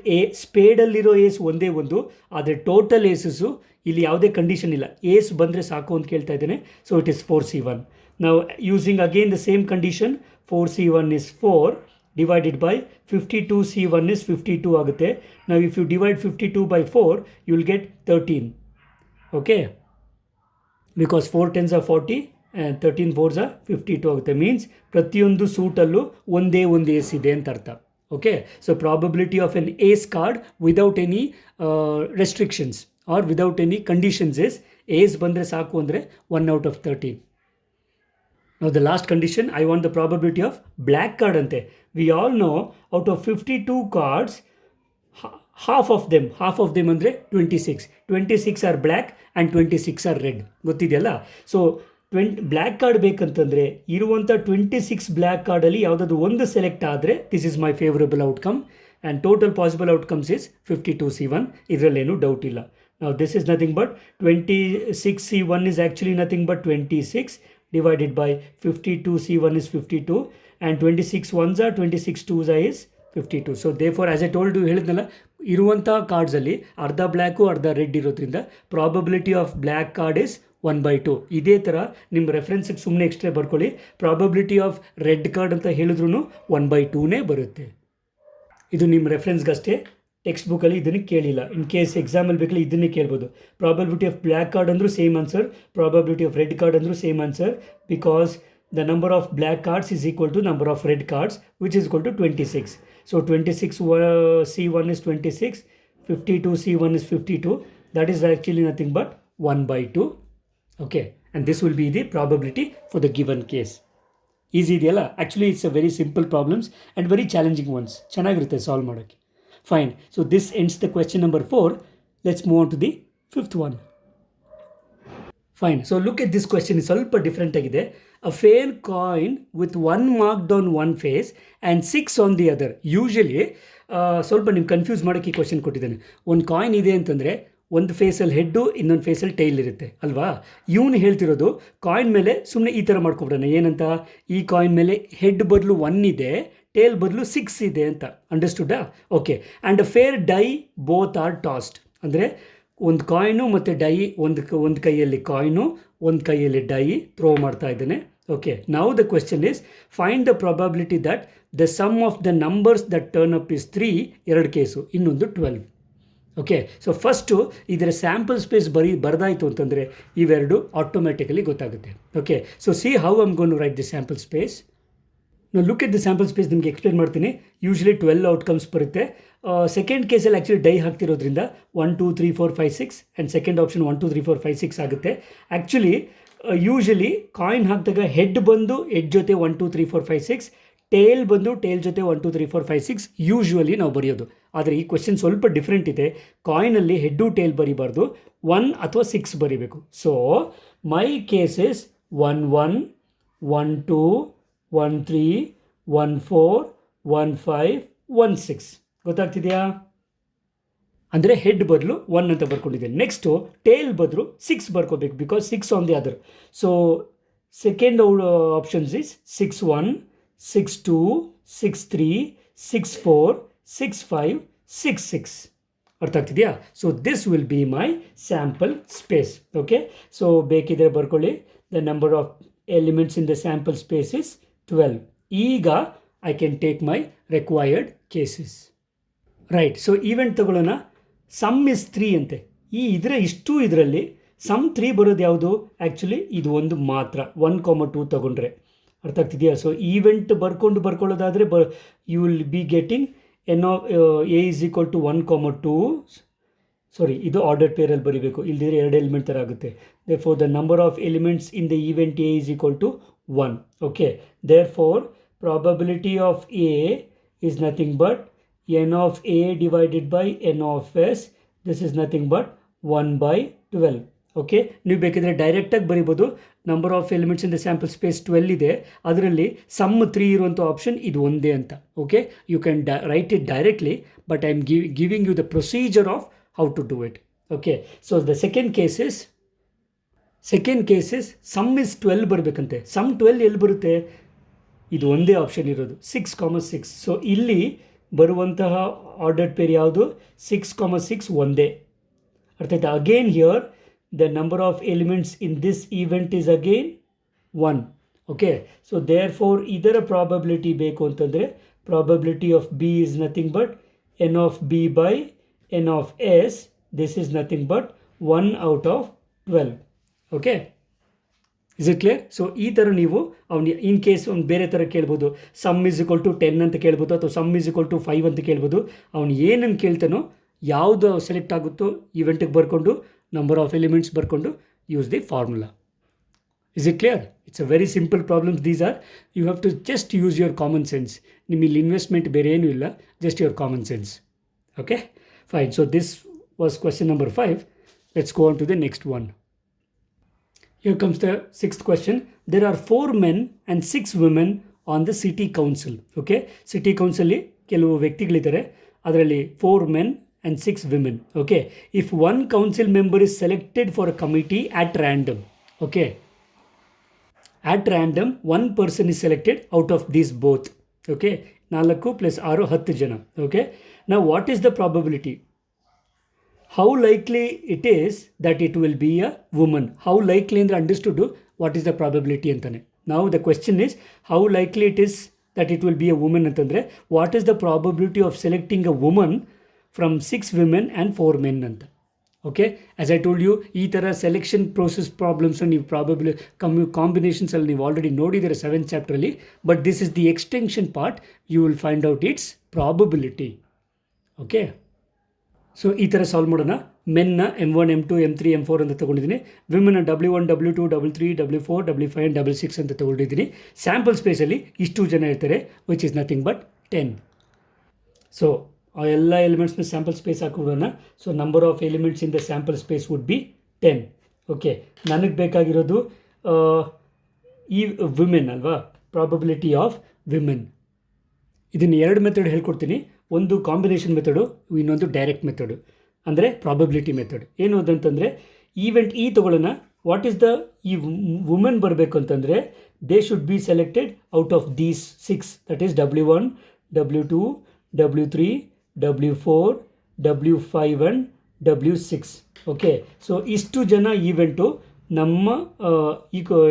ಸ್ಪೇಡಲ್ಲಿರೋ ಏಸ್ ಒಂದೇ ಒಂದು, ಆದರೆ ಟೋಟಲ್ ಏಸಸ್ಸು ಇಲ್ಲಿ ಯಾವುದೇ ಕಂಡೀಷನ್ ಇಲ್ಲ, ಏಸ್ ಬಂದರೆ ಸಾಕು ಅಂತ ಕೇಳ್ತಾ ಇದ್ದೇನೆ. So it is 4C1. ನಾವು using again the same condition, 4C1 is 4 divided by 52C1 is 52 ಆಗುತ್ತೆ. ನಾವು if you divide 52 by 4 you will get 13. Okay, because 4 10s are 40 and 13 4s are 52 ಆಗುತ್ತೆ. ಮೀನ್ಸ್ ಪ್ರತಿಯೊಂದು ಸೂಟಲ್ಲೂ ಒಂದೇ ಒಂದು ಏಸ್ ಇದೆ ಅಂತ ಅರ್ಥ. Okay, so probability of an ace card without any restrictions or without any conditions is, ace ಬಂದರೆ ಸಾಕು ಅಂದರೆ 1 out of 13. Now the last condition, I want the probability of black card ante. We all know out of 52 cards, half of them ಅಂದರೆ 26 are black and 26 are red. ಗೊತ್ತಿದೆಯಲ್ಲ? So black card ಬೇಕಂತಂದರೆ ಇರುವಂಥ 26 black ಕಾರ್ಡಲ್ಲಿ ಯಾವುದಾದ್ರು ಒಂದು select ಆದರೆ this is my favourable outcome and total possible outcomes is 52C1. ಇದರಲ್ಲೇನು doubt ಇಲ್ಲ. Now this is nothing but 26C1 is actually nothing but 26 divided by 52C1 is 52 and 26 ones are 26 twos are is 52. So therefore as I told you ಹೇಳಿದ್ನಲ್ಲ, ಇರುವಂಥ ಕಾರ್ಡ್ಸಲ್ಲಿ ಅರ್ಧ black ಅರ್ಧ red ಇರೋದ್ರಿಂದ probability of black card is 1/2. ಇದೇ ಥರ ನಿಮ್ಮ ರೆಫರೆನ್ಸಿಗೆ ಸುಮ್ಮನೆ extra ಬರ್ಕೊಳ್ಳಿ. ಪ್ರಾಬಬಿಲಿಟಿ ಆಫ್ ರೆಡ್ ಕಾರ್ಡ್ ಅಂತ ಹೇಳಿದ್ರೂ 1/2ನೇ ಬರುತ್ತೆ. ಇದು ನಿಮ್ಮ ರೆಫರೆನ್ಸ್ಗಷ್ಟೇ, ಟೆಕ್ಸ್ಟ್ ಬುಕ್ಕಲ್ಲಿ ಇದನ್ನು ಕೇಳಿಲ್ಲ. ಇನ್ ಕೇಸ್ ಎಕ್ಸಾಮಲ್ಲಿ ಬೇಕಲ್ಲ ಇದನ್ನೇ ಕೇಳ್ಬೋದು. ಪ್ರಾಬಬಿಲಿಟಿ ಆಫ್ ಬ್ಲ್ಯಾಕ್ ಕಾರ್ಡ್ ಅಂದರೂ same answer, probability of red card ಅಂದರೂ same answer, because the number of black cards is equal to number of red cards, which is equal to 26. So 26C1 is 26, 52C1 is 52. That is actually nothing but 1/2. Okay, and this will be the probability for the given case. Easy ideyalla? Actually it's a very simple problems and very challenging ones. ಚೆನ್ನಾಗಿರುತ್ತೆ solve ಮಾಡೋಕ್ಕೆ. Fine. So this ends the question number 4. Let's move on to the fifth one. Fine. So look at this question. It's ಸ್ವಲ್ಪ different ಆಗಿದೆ. A fair coin with 1 marked on one face and 6 on the other. Usually ಸ್ವಲ್ಪ ನಿಮ್ಗೆ confuse ಮಾಡೋಕ್ಕೆ ಈ question ಕೊಟ್ಟಿದ್ದಾನೆ. ಒಂದು coin ಇದೆ ಅಂತಂದರೆ ಒಂದು ಫೇಸಲ್ಲಿ ಹೆಡ್ಡು ಇನ್ನೊಂದು ಫೇಸಲ್ಲಿ ಟೈಲ್ ಇರುತ್ತೆ ಅಲ್ವಾ. ಇವನು ಹೇಳ್ತಿರೋದು ಕಾಯಿನ್ ಮೇಲೆ ಸುಮ್ಮನೆ ಈ ಥರ ಮಾಡ್ಕೊಬಿಡೋಣ. ಏನಂತ, ಈ ಕಾಯಿನ್ ಮೇಲೆ ಹೆಡ್ ಬದಲು 1 ಇದೆ, ಟೇಲ್ ಬದಲು 6 ಇದೆ ಅಂತ. ಅಂಡರ್ಸ್ಟುಡಾ? Okay. And a fair die both are tossed. ಅಂದರೆ ಒಂದು ಕಾಯಿನು ಮತ್ತು ಡೈ, ಒಂದು ಕೈಯಲ್ಲಿ ಕಾಯಿನು ಒಂದು ಕೈಯಲ್ಲಿ ಡೈ ಥ್ರೋ ಮಾಡ್ತಾ ಇದ್ದಾನೆ. Okay. Now the question is find the probability that the sum of the numbers that turn up is 3. ಎರಡು ಕೇಸು, ಇನ್ನೊಂದು 12. ಓಕೆ. ಸೊ ಫಸ್ಟು ಇದರ ಸ್ಯಾಂಪಲ್ ಸ್ಪೇಸ್ ಬರೆದಾಯಿತು ಅಂತಂದರೆ ಇವೆರಡು ಆಟೋಮ್ಯಾಟಿಕಲಿ ಗೊತ್ತಾಗುತ್ತೆ. Okay. So see how I'm going to write the sample space. ನಾವು look at the sample space ನಿಮಗೆ explain ಮಾಡ್ತೀನಿ. ಯೂಶ್ವಲಿ 12 ಔಟ್ಕಮ್ಸ್ ಬರುತ್ತೆ. ಸೆಕೆಂಡ್ ಕೇಸಲ್ಲಿ ಆ್ಯಕ್ಚುಲಿ ಡೈ ಹಾಕ್ತಿರೋದ್ರಿಂದ 1 2 3 4 5 6 ಆ್ಯಂಡ್ ಸೆಕೆಂಡ್ ಆಪ್ಷನ್ 1 2 3 4 5 6 ಆಗುತ್ತೆ. ಆ್ಯಕ್ಚುಲಿ ಯೂಶ್ವಲಿ ಕಾಯಿನ್ ಹಾಕಿದಾಗ ಹೆಡ್ ಬಂದು ಹೆಡ್ ಜೊತೆ 1 2 3 4 5 6, ಟೇಲ್ ಬಂದು ಟೇಲ್ ಜೊತೆ 1 2 3 4 5 6 ಯೂಶ್ವಲಿ ನಾವು ಬರೆಯೋದು. ಆದರೆ ಈ ಕ್ವೆಶ್ಚನ್ ಸ್ವಲ್ಪ ಡಿಫ್ರೆಂಟ್ ಇದೆ. ಕಾಯಿನಲ್ಲಿ ಹೆಡ್ಡು ಟೇಲ್ ಬರಿಬಾರ್ದು, 1 ಅಥವಾ 6 ಬರಿಬೇಕು. So my case is 1 1 1 2 1 3 1 4 1 5 1 6. ಗೊತ್ತಾಗ್ತಿದೆಯಾ? ಅಂದರೆ ಹೆಡ್ ಬದಲು 1 ಅಂತ ಬರ್ಕೊಂಡಿದ್ದೇನೆ. ನೆಕ್ಸ್ಟು ಟೇಲ್ ಬದಲು 6 ಬರ್ಕೋಬೇಕು, because 6 on the other. So second options is 6 1 6 2 6 3 6 4 6 5 6 6. ಅರ್ಥ ಆಗ್ತಿದೆಯಾ? So this will be my sample space. Okay. So ಬೇಕಿದ್ರೆ ಬರ್ಕೊಳ್ಳಿ. The number of elements in the sample space is 12. ಈಗ I can take my required cases. Right. So event ತಗೊಳ್ಳೋಣ. Sum is 3 ಅಂತೆ. ಇದರಲ್ಲಿ some 3 ಬರೋದು ಯಾವುದು? ಆ್ಯಕ್ಚುಲಿ ಇದು ಒಂದು ಮಾತ್ರ, 1 2 ತಗೊಂಡ್ರೆ. ಅರ್ಥ ಆಗ್ತಿದೆಯಾ? ಸೊ ಈವೆಂಟ್ ಬರ್ಕೊಳ್ಳೋದಾದರೆ you will be getting n of A is equal to 1 2. Sorry, ಇದು ಆರ್ಡರ್ ಪೇರಲ್ಲಿ ಬರೀಬೇಕು, ಇಲ್ದಿದ್ರೆ 2 ಎಲಿಮೆಂಟ್ ಥರ ಆಗುತ್ತೆ. Therefore the number of elements in the event A is equal to 1. Okay. Therefore probability of A is nothing but n of A divided by n of S. This is nothing but 1/12. Okay. ನೀವು ಬೇಕಿದ್ರೆ ಡೈರೆಕ್ಟಾಗಿ ಬರಿಬೋದು. Number of elements in the sample space 12 ಇದೆ, ಅದರಲ್ಲಿ some 3 ಇರುವಂಥ option ಇದು ಒಂದೇ ಅಂತ. Okay. You can write it directly, but I am giving you the procedure of how to do it. Okay. So the second case is sum is 12 ಬರಬೇಕಂತೆ. Sum 12 ಎಲ್ಲಿ ಬರುತ್ತೆ? ಇದು ಒಂದೇ ಆಪ್ಷನ್ ಇರೋದು, 6 6. ಸೊ ಇಲ್ಲಿ ಬರುವಂತಹ ಆರ್ಡರ್ಡ್ ಪೇರ್ ಯಾವುದು? 6 6 ಒಂದೇ. ಅರ್ಥ ಆಯ್ತಾ? Again here the number of elements in this event is again 1. Okay. So therefore ಇದರ ಪ್ರಾಬಬಿಲಿಟಿ ಬೇಕು ಅಂತಂದರೆ probability of B is nothing but n of B by n of S. This is nothing but 1 out of 12. Okay. Is it clear? So ಈ ಥರ ನೀವು ಅವ್ನು in case ಅವ್ನು ಬೇರೆ ಥರ ಕೇಳ್ಬೋದು. ಸಮ್ ಇಸ್ ಈಕ್ವಲ್ ಟು 10 ಅಂತ ಕೇಳ್ಬೋದು, ಅಥವಾ ಸಮ್ ಇಸ್ ಈಕ್ವಲ್ ಟು 5 ಅಂತ ಕೇಳ್ಬೋದು. ಅವ್ನು ಏನನ್ನು ಕೇಳ್ತಾನೋ, ಯಾವುದು ಸೆಲೆಕ್ಟ್ ಆಗುತ್ತೋ ಇವೆಂಟಿಗೆ ಬರ್ಕೊಂಡು ನಂಬರ್ ಆಫ್ ಎಲಿಮೆಂಟ್ಸ್ ಬರ್ಕೊಂಡು use the formula. Is it clear? It's a very simple problems these are. You have to just use your common sense. ನಿಮ್ಮಲ್ಲಿ ಇನ್ವೆಸ್ಟ್ಮೆಂಟ್ ಬೇರೆ ಏನೂ ಇಲ್ಲ, just your common sense. Okay, fine. So this was question number 5. Let's go on to the next one. Here comes the sixth question. There are 4 men and 6 women on the city council. Okay, city council ಅಲ್ಲಿ ಕೆಲವು ವ್ಯಕ್ತಿಗಳಿದ್ದಾರೆ, ಅದರಲ್ಲಿ 4 men and 6 women. Okay, if one council member is selected for a committee at random, okay, at random one person is selected out of these both. Okay, 4 + 6 10 ಜನ. Okay, now what is the probability? How likely it is that it will be a woman? How likely ಅಂದ್ರೆ understood what is the probability ಅಂತನೆ. Now the question is how likely it is that it will be a woman ಅಂತಂದ್ರೆ what is the probability of selecting a woman from 6 women and 4 men ಅಂತ. Okay, as I told you, ಈ ಥರ selection process problems ನೀವು probably ಕಾಂಬಿನೇಷನ್ಸಲ್ಲಿ ನೀವು already ನೋಡಿದ್ದೀರ 7th ಚಾಪ್ಟ್ರಲ್ಲಿ, but this is the extension part. You will find out its probability. Okay, so ಈ ಥರ ಸಾಲ್ವ್ ಮಾಡೋಣ. ಮೆನ್ನ M1 M2 M3 M4 ಅಂತ ತೊಗೊಂಡಿದ್ದೀನಿ. ವಿಮೆನ್ನ W1 W2 W3 W4 W5 and W6 ಅಂತ ತೊಗೊಂಡಿದ್ದೀನಿ. ಸ್ಯಾಂಪಲ್ ಸ್ಪೇಸಲ್ಲಿ ಇಷ್ಟು ಜನ ಇರ್ತಾರೆ, which is nothing but 10. So ಆ ಎಲ್ಲ ಎಲಿಮೆಂಟ್ಸ್ನ ಸ್ಯಾಂಪಲ್ ಸ್ಪೇಸ್ ಹಾಕೋಣ. So number of elements in the sample space would be 10. Okay, ನನಗೆ ಬೇಕಾಗಿರೋದು ಈ ವಿಮೆನ್ ಅಲ್ವಾ, ಪ್ರಾಬಬಿಲಿಟಿ ಆಫ್ ವಿಮೆನ್. ಇದನ್ನು 2 ಮೆಥಡ್ ಹೇಳ್ಕೊಡ್ತೀನಿ. ಒಂದು ಕಾಂಬಿನೇಷನ್ ಮೆಥಡು, ಇನ್ನೊಂದು ಡೈರೆಕ್ಟ್ ಮೆಥಡು, ಅಂದರೆ ಪ್ರಾಬಬಿಲಿಟಿ ಮೆಥಡ್. ಏನು ಅದಂತಂದರೆ ಈವೆಂಟ್ ಈ ತೊಗೊಳ್ಳೋಣ. What is the E women ಬರಬೇಕು ಅಂತಂದರೆ they should be selected out of these 6, that is W1 W2 W3 W4 W5 and W6. Okay, so ಇಷ್ಟು ಜನ event ನಮ್ಮ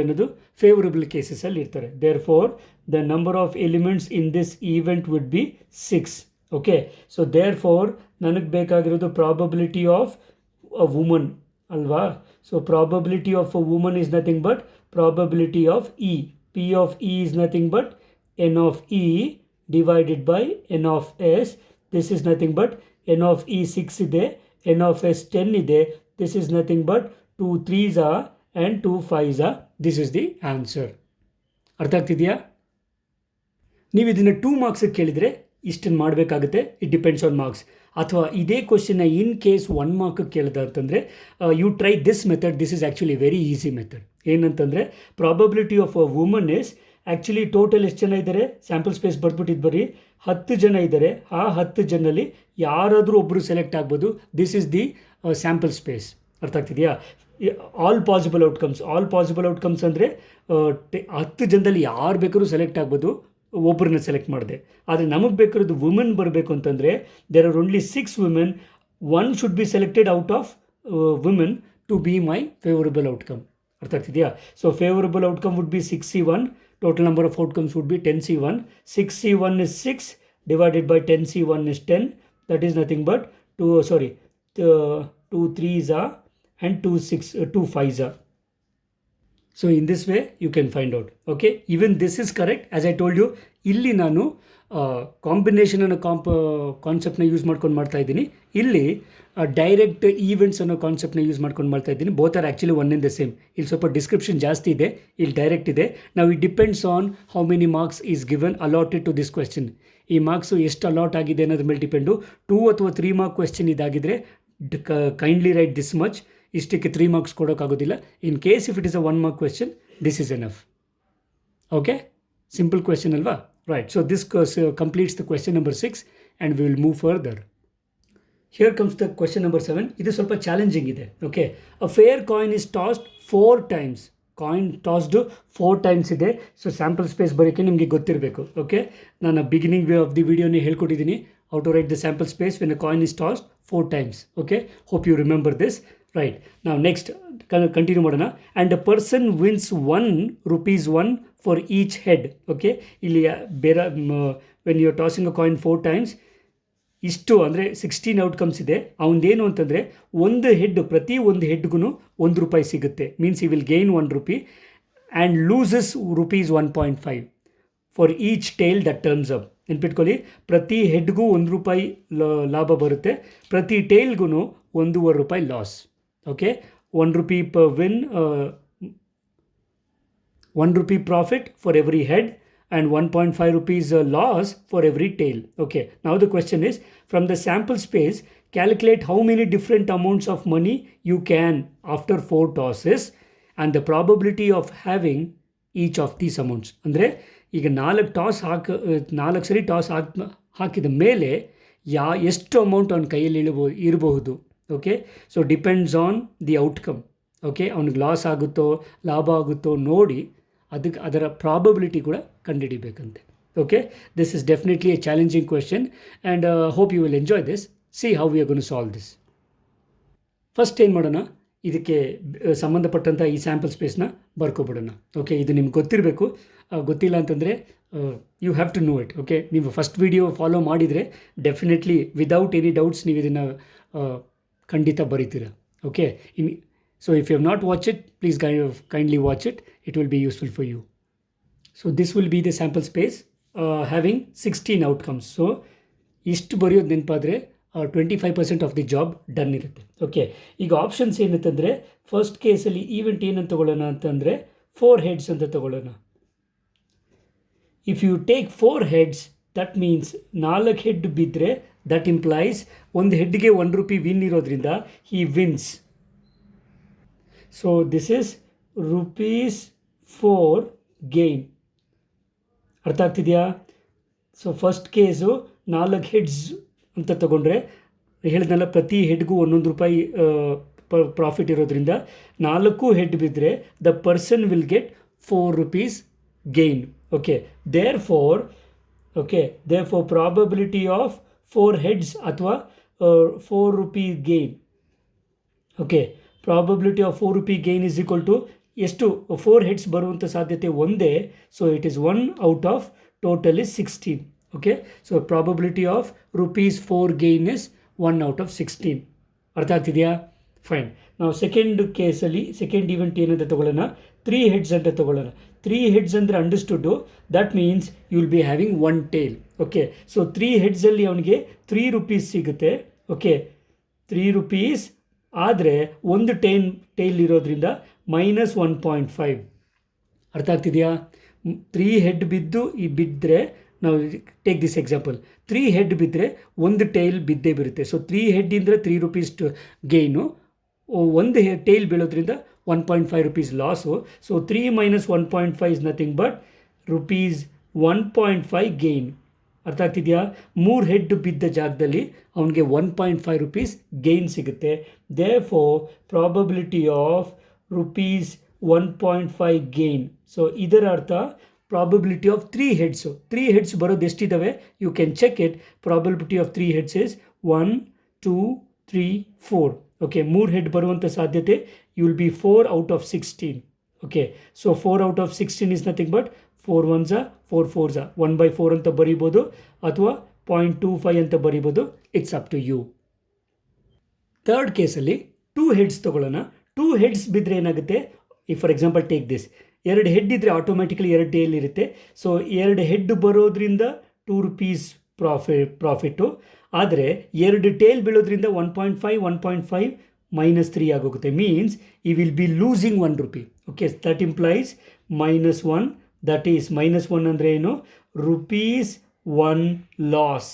ಏನದು ಫೇವರಬಲ್ ಕೇಸಸಲ್ಲಿ ಇರ್ತಾರೆ. Therefore the number of elements in this event would be 6. Okay, so therefore ನನಗೆ ಬೇಕಾಗಿರೋದು probability of a woman ಅಲ್ವಾ. So probability of a woman is nothing but probability of E. P of E is nothing but n of E divided by n of S. This is nothing but n of E 6 ಇದೆ, n of S 10 ಇದೆ. This is nothing but 2 3s and 2 5s. This is the answer. ಅರ್ಥ ಆಗ್ತಿದೆಯಾ? ನೀವು ಇದನ್ನು 2 ಮಾರ್ಕ್ಸಿಗೆ ಕೇಳಿದರೆ ಇಷ್ಟನ್ನು ಮಾಡಬೇಕಾಗುತ್ತೆ. It depends on marks. ಅಥವಾ ಇದೇ ಕ್ವಶನ್ನ ಇನ್ ಕೇಸ್ 1 ಮಾರ್ಕಿಗೆ ಕೇಳಿದ ಅಂತಂದರೆ you try this method. This is actually very easy method. ಏನಂತಂದರೆ probability of a woman is actually total ಎಷ್ಟು ಜನ ಇದ್ದಾರೆ, ಸ್ಯಾಂಪಲ್ ಸ್ಪೇಸ್ ಬರ್ಬಿಟ್ಟಿದ್ದು ಬರೀ 10 ಜನ ಇದ್ದಾರೆ. ಆ 10 ಜನರಲ್ಲಿ ಯಾರಾದರೂ ಒಬ್ಬರು ಸೆಲೆಕ್ಟ್ ಆಗ್ಬೋದು. This is the sample space. ಅರ್ಥ ಆಗ್ತಿದೆಯಾ? ಆಲ್ ಪಾಸಿಬಲ್ ಔಟ್ಕಮ್ಸ್ ಅಂದರೆ 10 ಜನದಲ್ಲಿ ಯಾರು ಬೇಕಾದ್ರೂ ಸೆಲೆಕ್ಟ್ ಆಗ್ಬೋದು. ಒಬ್ಬರನ್ನ ಸೆಲೆಕ್ಟ್ ಮಾಡಿದೆ. ಆದರೆ ನಮಗೆ ಬೇಕಾಗಿರೋದು ವುಮೆನ್ ಬರಬೇಕು ಅಂತಂದರೆ there are only 6 women. 1 should be selected out of women to be my favourable outcome. ಅರ್ಥ ಆಗ್ತಿದೆಯಾ? So favourable outcome would be 6C1. Total number of outcomes would be 10C1. 6C1 is 6 divided by 10C1 is 10. That is nothing but 2 3s and 2 5s. So in this way you can find out. Okay, even this is correct. As I told you, ಇಲ್ಲಿ ನಾನು combination ಅನ್ನೋ ಕಾನ್ಸೆಪ್ಟ್ನ use ಮಾಡ್ಕೊಂಡು ಮಾಡ್ತಾ ಇದ್ದೀನಿ. ಇಲ್ಲಿ direct events ಅನ್ನೋ ಕಾನ್ಸೆಪ್ಟ್ನ use ಮಾಡ್ಕೊಂಡು ಮಾಡ್ತಾ ಇದ್ದೀನಿ. Both are actually one in the same. ಇಲ್ಲಿ ಸ್ವಲ್ಪ ಡಿಸ್ಕ್ರಿಪ್ಷನ್ ಜಾಸ್ತಿ ಇದೆ, ಇಲ್ಲಿ ಡೈರೆಕ್ಟ್ ಇದೆ. ನಾವು it depends on how many marks is given allotted to this question. ಈ ಮಾರ್ಕ್ಸು ಎಷ್ಟು ಅಲಾಟ್ ಆಗಿದೆ ಅನ್ನೋದ್ರ ಮೇಲೆ ಡಿಪೆಂಡು. 2 ಅಥವಾ 3 ಮಾರ್ಕ್ ಕ್ವೆಶ್ಚನ್ ಇದಾಗಿದ್ದರೆ ಕೈಂಡ್ಲಿ ರೈಟ್ ದಿಸ್ ಮಚ್. ಇಷ್ಟಕ್ಕೆ 3 ಮಾರ್ಕ್ಸ್ ಕೊಡೋಕ್ಕಾಗೋದಿಲ್ಲ. In case if it is a 1 mark question, this is enough. Okay, simple question ಅಲ್ವಾ? Right. So this completes the question number 6 and we will move further. Here comes the question number 7. ಇದು ಸ್ವಲ್ಪ challenging ಇದೆ. Okay, a fair coin is tossed 4 times. Coin tossed 4 times ಇದೆ. So sample space ಬರೋಕ್ಕೆ ನಿಮಗೆ ಗೊತ್ತಿರಬೇಕು. Okay, ನಾನು beginning of the ವಿಡಿಯೋನೇ ಹೇಳ್ಕೊಟ್ಟಿದ್ದೀನಿ how to write the sample space when a coin is tossed 4 times. Okay, hope you remember this. Right, ನಾವು next continue ಮಾಡೋಣ. And a person wins ₹1 for each head. Okay, ಇಲ್ಲಿ ಬೇರೆ when you are tossing a coin 4 times, ಇಷ್ಟು ಅಂದರೆ 16 outcomes ಇದೆ. ಅವನದೇನು ಅಂತಂದರೆ ಪ್ರತಿ ಒಂದು ಹೆಡ್ಗೂ ₹1 ಸಿಗುತ್ತೆ. Means E will gain ₹1 and loses ₹1.5 for each tail that turns up. ನೆನ್ಪಿಟ್ಕೊಳ್ಳಿ, ಪ್ರತಿ ಹೆಡ್ಗೂ ₹1 ಲಾಭ ಬರುತ್ತೆ, ಪ್ರತಿ ಟೇಲ್ಗೂ ₹1.25 loss. Okay, ₹1 per win, 1 rupee profit for every head and 1.5 rupees loss for every tail. Okay, now the question is, from the sample space, calculate how many different amounts of money you can after 4 tosses and the probability of having each of these amounts. ಅಂದರೆ ಈಗ 4 ಸರಿ toss ಹಾಕಿದ ಮೇಲೆ ಎಷ್ಟು amount ಅವನ ಕೈಯಲ್ಲಿ ಇರಬಹುದು. Okay, so depends on the outcome. Okay, ಅವ್ನಿಗೆ ಲಾಸ್ ಆಗುತ್ತೋ ಲಾಭ ಆಗುತ್ತೋ ನೋಡಿ ಅದರ ಪ್ರಾಬಬಿಲಿಟಿ ಕೂಡ ಕಂಡುಹಿಡಿಬೇಕಂತೆ. Okay, this is definitely a challenging question and hope you will enjoy this. See how we are going to solve this. First ಏನು ಮಾಡೋಣ, ಇದಕ್ಕೆ ಸಂಬಂಧಪಟ್ಟಂಥ ಈ ಸ್ಯಾಂಪಲ್ ಸ್ಪೇಸ್ನ ಬರ್ಕೊಬಿಡೋಣ. ಓಕೆ, ಇದು ನಿಮ್ಗೆ ಗೊತ್ತಿರಬೇಕು. ಗೊತ್ತಿಲ್ಲ ಅಂತಂದರೆ you have to know it. Okay, ನೀವು ಫಸ್ಟ್ ವಿಡಿಯೋ ಫಾಲೋ ಮಾಡಿದರೆ ಡೆಫಿನೆಟ್ಲಿ ವಿದೌಟ್ ಎನಿ ಡೌಟ್ಸ್ ನೀವು ಇದನ್ನು ಖಂಡಿತ ಬರೀತೀರ. Okay, so if you have not watched it, please kindly watch it. It will be useful for you. So this will be the sample space having 16 outcomes. So ಇಷ್ಟು ಬರೆಯೋದು ನೆನಪಾದರೆ 25% of the job done ಇರುತ್ತೆ. Okay, ಈಗ options ಏನಂತಂದರೆ first ಕೇಸಲ್ಲಿ event ಏನಂತ ತಗೊಳ್ಳೋಣ ಅಂತಂದರೆ 4 heads ಅಂತ ತಗೊಳ್ಳೋಣ. If you take 4 heads, that means 4 head ಬಿದ್ದರೆ ದಟ್ ಇಂಪ್ಲೈಸ್ ಒಂದು ಹೆಡ್ಗೆ 1 ರೂಪಿ ವಿನ್ ಇರೋದ್ರಿಂದ he wins. So this is ₹4 gain. ಅರ್ಥ ಆಗ್ತಿದೆಯಾ? ಸೊ ಫಸ್ಟ್ ಕೇಸು 4 ಹೆಡ್ಸ್ ಅಂತ ತಗೊಂಡ್ರೆ ಹೇಳಿದ್ನಲ್ಲ, ಪ್ರತಿ ಹೆಡ್ಗೂ 1 ರೂಪಾಯಿ ಪ್ರಾಫಿಟ್ ಇರೋದ್ರಿಂದ 4 ಹೆಡ್ ಬಿದ್ದರೆ the person will get 4 rupees gain. Okay, therefore probability of 4 heads ಅಥವಾ 4 rupee gain. Okay, probability of 4 rupee gain is equal to ಎಷ್ಟು? 4 heads ಬರುವಂಥ ಸಾಧ್ಯತೆ ಒಂದೇ. So it is 1 out of total is 16. Okay, so probability of ₹4 gain is 1 out of 16. ಅರ್ಥ ಆಗ್ತಿದೆಯಾ? Fine. ನಾವು second ಕೇಸಲ್ಲಿ second event ಏನಂತ ತಗೊಳ್ಳೋಣ, 3 heads ಅಂತ ತಗೊಳ್ಳೋಣ. 3 heads ಅಂದರೆ understood, that means you will be having 1 tail. Okay, so 3 headsಲ್ಲಿ ಅವನಿಗೆ 3 rupees ಸಿಗುತ್ತೆ. ಓಕೆ, 3 rupees ಆದರೆ ಒಂದು ಟೈಲ್ ಇರೋದ್ರಿಂದ -1.5. ಅರ್ಥ ಆಗ್ತಿದೆಯಾ? 3 head ಬಿದ್ದರೆ ನಾವು ಟೇಕ್ ದಿಸ್ ಎಕ್ಸಾಂಪಲ್, 3 head ಬಿದ್ದರೆ ಒಂದು ಟೈಲ್ ಬಿದ್ದೇ ಬರುತ್ತೆ. ಸೊ 3 head ಇಂದರೆ 3 rupees ಗೇನು, ಒಂದು ಟೈಲ್ ಬೀಳೋದ್ರಿಂದ 1.5 rupees loss. So 3 - 1.5 is nothing but ₹1.5 gain. ಅರ್ಥ ಆಗ್ತಿದೆಯಾ? 3 ಹೆಡ್ ಬಿದ್ದ ಜಾಗದಲ್ಲಿ ಅವನಿಗೆ 1.5 rupees ಗೇನ್ ಸಿಗುತ್ತೆ. Therefore probability of ₹1.5 gain. So ಇದರ ಅರ್ಥ ಪ್ರಾಬಬಿಲಿಟಿ ಆಫ್ 3 heads. 3 heads ಬರೋದು ಎಷ್ಟಿದ್ದಾವೆ? You can check it. Probability of 3 heads is 1, 2, 3, 4. Okay, 3 head ಬರುವಂಥ ಸಾಧ್ಯತೆ you will be 4 out of 16. Okay, so 4 out of 16 is nothing but 4 ones 4 4s 1/4 ಅಂತ ಬರೀಬೋದು ಅಥವಾ 0.25 ಅಂತ ಬರೀಬೋದು. It's up to you. Third ಕೇಸಲ್ಲಿ 2 heads ತಗೊಳ್ಳೋಣ. 2 heads ಬಿದ್ದರೆ ಏನಾಗುತ್ತೆ? For example take this, 2 head ಇದ್ದರೆ ಆಟೋಮೆಟಿಕಲಿ 2 ಟೇಲ್ ಇರುತ್ತೆ. ಸೊ 2 ಹೆಡ್ ಬರೋದ್ರಿಂದ 2 rupees ಪ್ರಾಫಿಟ್ಟು. ಆದರೆ 2 ಟೇಲ್ ಬೀಳೋದ್ರಿಂದ 1.5 -3 ಆಗೋಗುತ್ತೆ. Means E will be losing 1 rupee. Okay, that implies -1. That is -1 ಅಂದರೆ ಏನು? ₹1 ಲಾಸ್.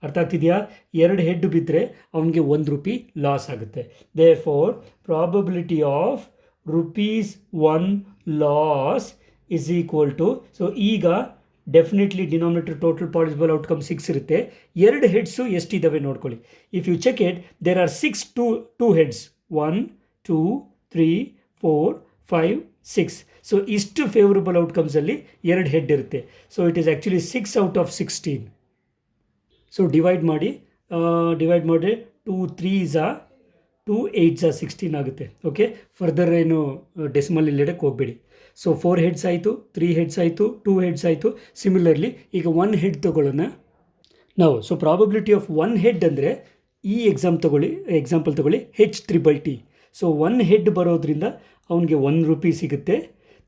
ಅರ್ಥ ಆಗ್ತಿದೆಯಾ? 2 ಹೆಡ್ ಬಿದ್ದರೆ ಅವನಿಗೆ 1 rupee ಲಾಸ್ ಆಗುತ್ತೆ. Therefore probability of ₹1 loss is equal to, so ಈಗ definitely denominator total possible outcome 6 ಇರುತ್ತೆ. 2 ಹೆಡ್ಸು ಎಷ್ಟಿದ್ದಾವೆ ನೋಡ್ಕೊಳ್ಳಿ. If you check it, there are 6 2 heads. 1, 2, 3, 4, 5, 6. So ಇಷ್ಟು ಫೇವರಬಲ್ ಔಟ್ಕಮ್ಸಲ್ಲಿ 2 ಹೆಡ್ ಇರುತ್ತೆ. So it is actually 6 out of 16. So divide ಮಾಡಿ 2 3s 2 8s 16 ಆಗುತ್ತೆ. Okay, further ಏನು ಡೆಸಿಮಲ್ ಇಲ್ಲಿಡಕ್ಕೆ ಹೋಗಬೇಡಿ. ಸೊ 4 heads ಆಯಿತು, 3 heads ಆಯಿತು, 2 heads ಆಯಿತು. ಸಿಮಿಲರ್ಲಿ ಈಗ 1 head ತಗೊಳ್ಳೋಣ ನಾವು. ಸೊ ಪ್ರಾಬಬಿಲಿಟಿ ಆಫ್ 1 head ಅಂದರೆ ಈ ಎಕ್ಸಾಂಪಲ್ ತಗೊಳ್ಳಿ, H3/T. ಸೊ 1 head ಬರೋದ್ರಿಂದ ಅವನಿಗೆ 1 rupee ಸಿಗುತ್ತೆ.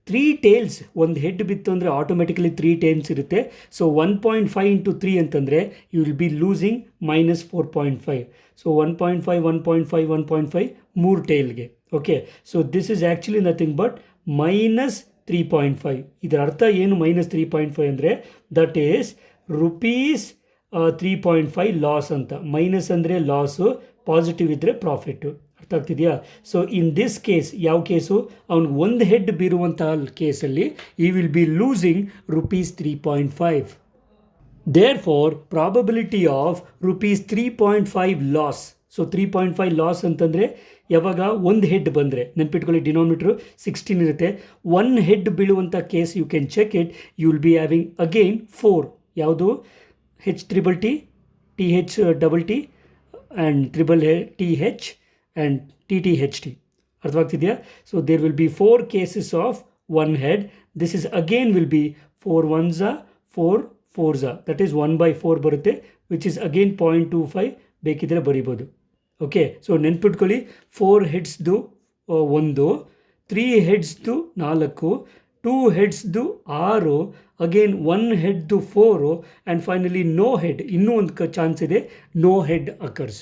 3 tails, ಒಂದು ಹೆಡ್ ಬಿತ್ತು ಅಂದರೆ ಆಟೋಮೆಟಿಕಲಿ 3 tails ಇರುತ್ತೆ. ಸೊ 1.5 into 3 ಅಂತಂದರೆ you will be losing -4.5. So 1.5 1.5 3 ಟೈಲ್ಗೆ. Okay, so this is actually nothing but 3.5. ಇದರ ಅರ್ಥ ಏನು ಮೈನಸ್ 3.5 ಅಂದರೆ ದಟ್ ಈಸ್ ರುಪೀಸ್ 3.5 ಲಾಸ್ ಅಂತ. ಮೈನಸ್ ಅಂದರೆ ಲಾಸು, ಪಾಸಿಟಿವ್ ಇದ್ದರೆ ಪ್ರಾಫಿಟ್ಟು. ಅರ್ಥ ಆಗ್ತಿದೆಯಾ? ಸೊ ಇನ್ ದಿಸ್ ಕೇಸ್ ಯಾವ ಕೇಸು, ಅವ್ನಿಗೆ ಒಂದು ಹೆಡ್ ಬೀರುವಂತಹ ಕೇಸಲ್ಲಿ he will be losing rupees 3.5. Therefore, probability of rupees 3.5 loss. So 3.5 loss ಅಂತಂದರೆ ಯಾವಾಗ ಒಂದು ಹೆಡ್ ಬಂದರೆ, ನೆನ್ಪಿಟ್ಕೊಳ್ಳಿ ಡಿನಾಮಿನೇಟರು 16 ಇರುತ್ತೆ. ಒನ್ ಹೆಡ್ ಬೀಳುವಂಥ case you can check it. You will be having again 4. ಯಾವುದು? H+T, TH+T and TH and TTHT. ಅರ್ಥವಾಗ್ತಿದೆಯಾ? So there will be 4 cases of one head. This is again will be 4 ones 4 4s, that is 1/4 ಬರುತ್ತೆ, which is again 0.25 ಬೇಕಿದ್ರೆ ಬರಿಬೋದು. Okay, so ನೆನ್ಪಿಟ್ಕೊಳ್ಳಿ, 4 ಹೆಡ್ಸ್ದು 1, 3 ಹೆಡ್ಸ್ದು 4, 2 ಹೆಡ್ಸ್ದು 6, again 1 ಹೆಡ್ದು 4 ಆ್ಯಂಡ್ ಫೈನಲಿ ನೋ ಹೆಡ್. ಇನ್ನೂ ಒಂದು ಚಾನ್ಸ್ ಇದೆ, ನೋ ಹೆಡ್ ಅಕರ್ಸ್.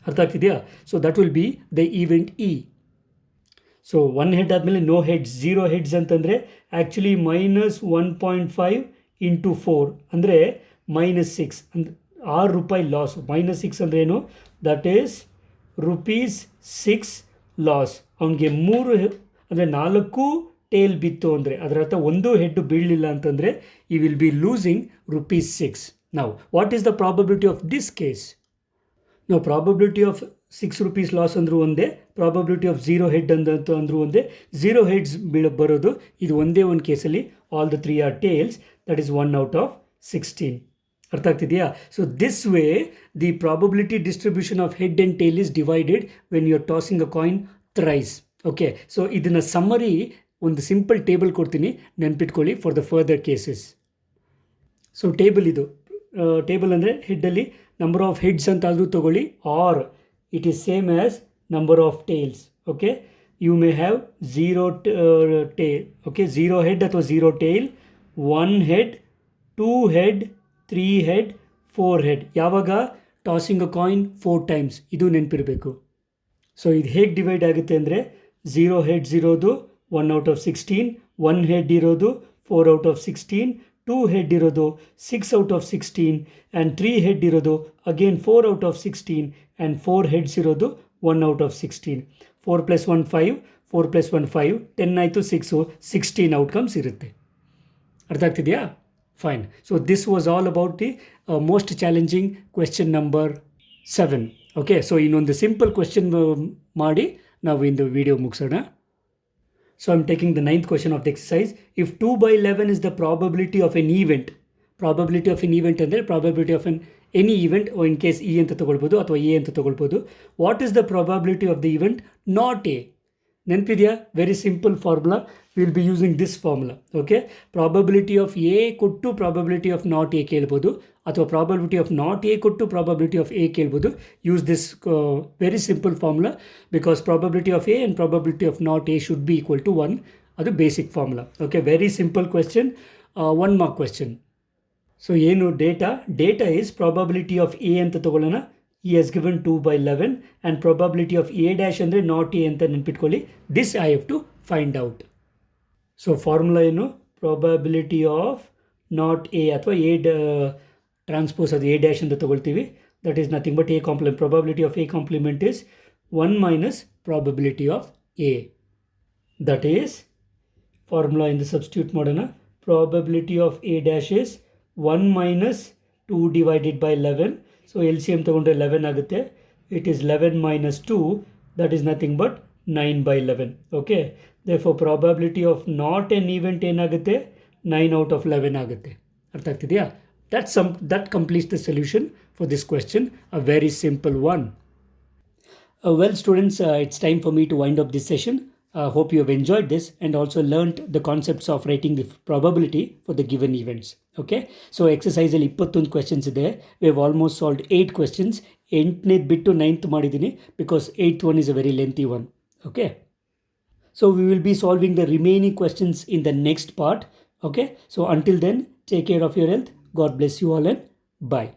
ಅರ್ಥ ಆಗ್ತಿದೆಯಾ? So that will be the event E. So 1 head ಆದಮೇಲೆ ನೋ ಹೆಡ್ಸ್. 0 ಹೆಡ್ಸ್ ಅಂತಂದರೆ ಆ್ಯಕ್ಚುಲಿ -1.5 ಇಂಟು 4 ಅಂದರೆ -6 ಅಂದರೆ ₹6 ಲಾಸ್. -6 ಅಂದರೆ ಏನು? That is ₹6 loss. ಅವನಿಗೆ 3 ಅಂದರೆ 4 ಟೇಲ್ ಬಿತ್ತು ಅಂದರೆ ಅದರ ಅರ್ಥ ಒಂದು ಹೆಡ್ ಬೀಳಲಿಲ್ಲ ಅಂತಂದರೆ ಈ ವಿಲ್ ಬಿ ಲೂಸಿಂಗ್ ₹6. ನಾವು what is the probability of this case? ನಾವು ಪ್ರಾಬಬಿಲಿಟಿ ಆಫ್ ₹6 ಲಾಸ್ ಅಂದರೂ ಒಂದೇ, ಪ್ರಾಬಬಿಲಿಟಿ ಆಫ್ 0 ಹೆಡ್ ಅಂದರೂ ಒಂದೇ. 0 ಹೆಡ್ಸ್ ಬರೋದು ಇದು ಒಂದೇ ಒಂದು ಕೇಸಲ್ಲಿ. All the 3 are tails, that is 1 out of 16. ಅರ್ಥ ಆಗ್ತಿದೆಯಾ? So this way the probability distribution of head and tail is divided when you are tossing a coin thrice. Okay, so ಇದನ್ನು ಸಮ್ಮರಿ ಒಂದು simple table ಕೊಡ್ತೀನಿ, ನೆನ್ಪಿಟ್ಕೊಳ್ಳಿ for the further cases. So table ಇದು table ಅಂದರೆ ಹೆಡ್ಡಲ್ಲಿ number of heads ಅಂತ ಆದರೂ ತೊಗೊಳ್ಳಿ, or it is same as number of tails. Okay, you may have 0 tail. Okay, 0 head ಅಥವಾ 0 tail, 1 head, 2 head, 3 head, 4 head. ಯಾವಾಗ? Tossing a coin 4 times. ಇದು ನೆನಪಿರಬೇಕು. So ಇದು ಹೇಗೆ ಡಿವೈಡ್ ಆಗುತ್ತೆ ಅಂದರೆ 0 ಹೆಡ್ಸ್ ಇರೋದು 1 out of 16, 1 ಹೆಡ್ ಇರೋದು 4 out of 16, 2 ಹೆಡ್ ಇರೋದು 6 out of 16 ಆ್ಯಂಡ್ 3 ಹೆಡ್ ಇರೋದು again 4 out of 16 and 4 heads ಇರೋದು 1 out of 16. 4 + 1 5, 4 + 1 5, 10 ಆಯಿತು, 6, 16 ಔಟ್ಕಮ್ಸ್ ಇರುತ್ತೆ. ಅರ್ಥ ಆಗ್ತಿದೆಯಾ? Fine. So this was all about the most challenging question number 7. Okay, so ಇನ್ನೊಂದು simple question ಮಾಡಿ ನಾವು ಇಂದು ವಿಡಿಯೋ ಮುಗಿಸೋಣ. So I'm taking the 9th question of the exercise. If 2/11 is the probability of an event, probability of an event ಅಂದರೆ probability of any event, or in case E ಅಂತ ತಗೊಳ್ಬೋದು ಅಥವಾ A ಅಂತ ತಗೊಳ್ಬೋದು. What is the probability of the event not A? ನೆನಪಿದೆಯಾ? Very simple formula. Will be using this formula. Okay, probability of A ಕೊಟ್ಟು probability of not A ಕೇಳ್ಬೋದು, ಅಥವಾ probability of not A ಕೊಟ್ಟು ಪ್ರಾಬಬಿಲಿಟಿ ಆಫ್ ಎ ಕೇಳ್ಬೋದು. Use this very simple formula because probability of A and probability of not A should be equal to 1. ಅದು basic formula. Okay, very simple question, 1 mark question. So ಏನು data is probability of A ಅಂತ ತಗೊಳ್ಳೋಣ. he has given 2/11 and probability of A dash ಅಂದರೆ not A ಅಂತ ನೆನ್ಪಿಟ್ಕೊಳ್ಳಿ. This I have to find out. So formula ಏನು? Probability of not A ಅಥವಾ A transpose, ಅದು A dash ಅಂತ ತೊಗೊಳ್ತೀವಿ. That is nothing but A complement. Probability of A complement is 1 minus probability of A. That is formula ಇಂದ substitute ಮಾಡೋಣ. Probability of A dash is 1 minus 2 divided by 11. So LCM ತೊಗೊಂಡ್ರೆ 11 ಆಗುತ್ತೆ. It is 11 minus 2, that is nothing but 9/11. Okay, therefore probability of not an event ಏನಾಗುತ್ತೆ? 9 out of 11 ಆಗುತ್ತೆ. ಅರ್ಥ ಆಗ್ತಿದೆಯಾ? That completes the solution for this question, a very simple one. Well students, it's time for me to wind up this session. Hope you have enjoyed this and also learnt the concepts of writing the probability for the given events. Okay, so exercise ಅಲ್ಲಿ 21 questions ಇದೆ. We have almost solved 8 questions. 8ನೇದು ಬಿಟ್ಟು 9th ಮಾಡಿದ್ದೀನಿ because 8th one is a very lengthy one. Okay, so we will be solving the remaining questions in the next part. Okay, so until then, take care of your health. God bless you all and bye.